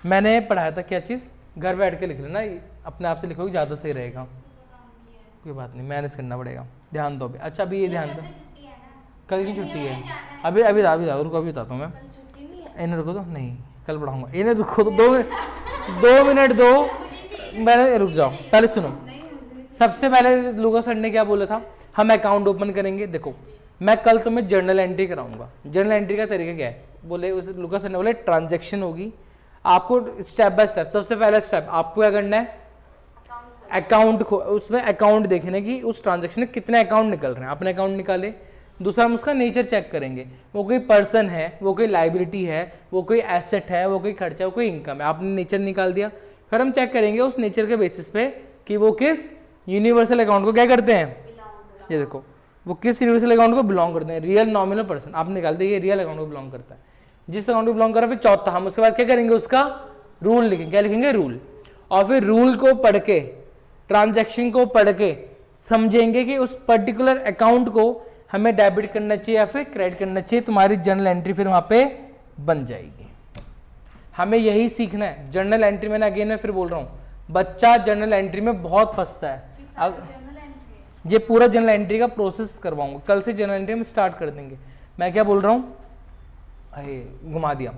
मैंने पढ़ाया था क्या चीज़? घर बैठ के लिख लेना, अपने आप से लिखोगे ज़्यादा सही रहेगा। कोई बात नहीं, मैनेज करना पड़ेगा। ध्यान दो अभी। अच्छा अभी ये ध्यान दो, कल की छुट्टी है। अभी अभी रुको, अभी बताता हूँ मैं। इन्हें रुको तो नहीं, कल पढ़ाऊंगा। इन्हें रुको तो 2 मिनट दो। मैंने रुक जाओ, पहले सुनो। सबसे पहले लूका सर ने क्या बोला था? हम अकाउंट ओपन करेंगे। देखो मैं कल तुम्हें जर्नल एंट्री कराऊंगा। जर्नल एंट्री का तरीका क्या है? बोले उस लूका सर ने बोले ट्रांजैक्शन होगी, आपको स्टेप बाय स्टेप। सबसे पहला स्टेप आपको क्या करना है? अकाउंट को, उसमें अकाउंट देखने की उस ट्रांजैक्शन में कितने अकाउंट निकल रहे हैं, अपने अकाउंट निकाले। दूसरा हम उसका नेचर चेक करेंगे, वो कोई पर्सन है, वो कोई लाइबिलिटी है, वो कोई एसेट है, वो कोई खर्चा है, वो कोई इनकम है। आपने नेचर निकाल दिया। फिर हम चेक करेंगे उस नेचर के बेसिस पे कि वो किस यूनिवर्सल अकाउंट को क्या करते हैं। ये देखो वो किस यूनिवर्सल अकाउंट को बिलोंग करते हैं। रियल नॉमिनल पर्सन आप निकाल दिए, ये रियल अकाउंट को बिलोंग करता है। जिस अकाउंट को बिलोंग कर रहा है, फिर चौथा हम उसके बाद क्या करेंगे? उसका रूल लिखेंगे। क्या लिखेंगे? रूल। और फिर रूल को पढ़ के, ट्रांजैक्शन को पढ़ के समझेंगे कि उस पर्टिकुलर अकाउंट को हमें डेबिट करना चाहिए या फिर क्रेडिट करना चाहिए। तुम्हारी जर्नल एंट्री फिर वहां पे बन जाएगी। हमें यही सीखना है। जर्नल एंट्री मैंने अगेन मैं फिर बोल रहा हूँ, बच्चा जर्नल एंट्री में बहुत फंसता है। ये पूरा जर्नल एंट्री का प्रोसेस करवाऊंगा कल से। जर्नल एंट्री में स्टार्ट कर देंगे। मैं क्या बोल रहा हूँ, अरे घुमा दिया।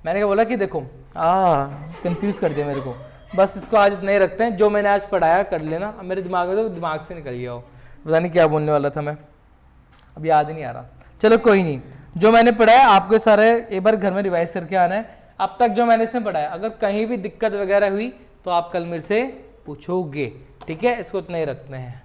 मैंने क्या बोला कि देखो कंफ्यूज कर दिया मेरे को। बस इसको आज नहीं रखते हैं, जो मैंने आज पढ़ाया कर लेना। अब मेरे दिमाग में तो दिमाग से निकल गया हो, पता नहीं क्या बोलने वाला था मैं, अब याद ही नहीं आ रहा। चलो कोई नहीं, जो मैंने पढ़ाया आपको सारे एक बार घर में रिवाइज करके आना है। अब तक जो मैंने इसमें पढ़ाया, अगर कहीं भी दिक्कत वगैरह हुई तो आप कल मेरे से पूछोगे, ठीक है? इसको इतना ही रखते हैं।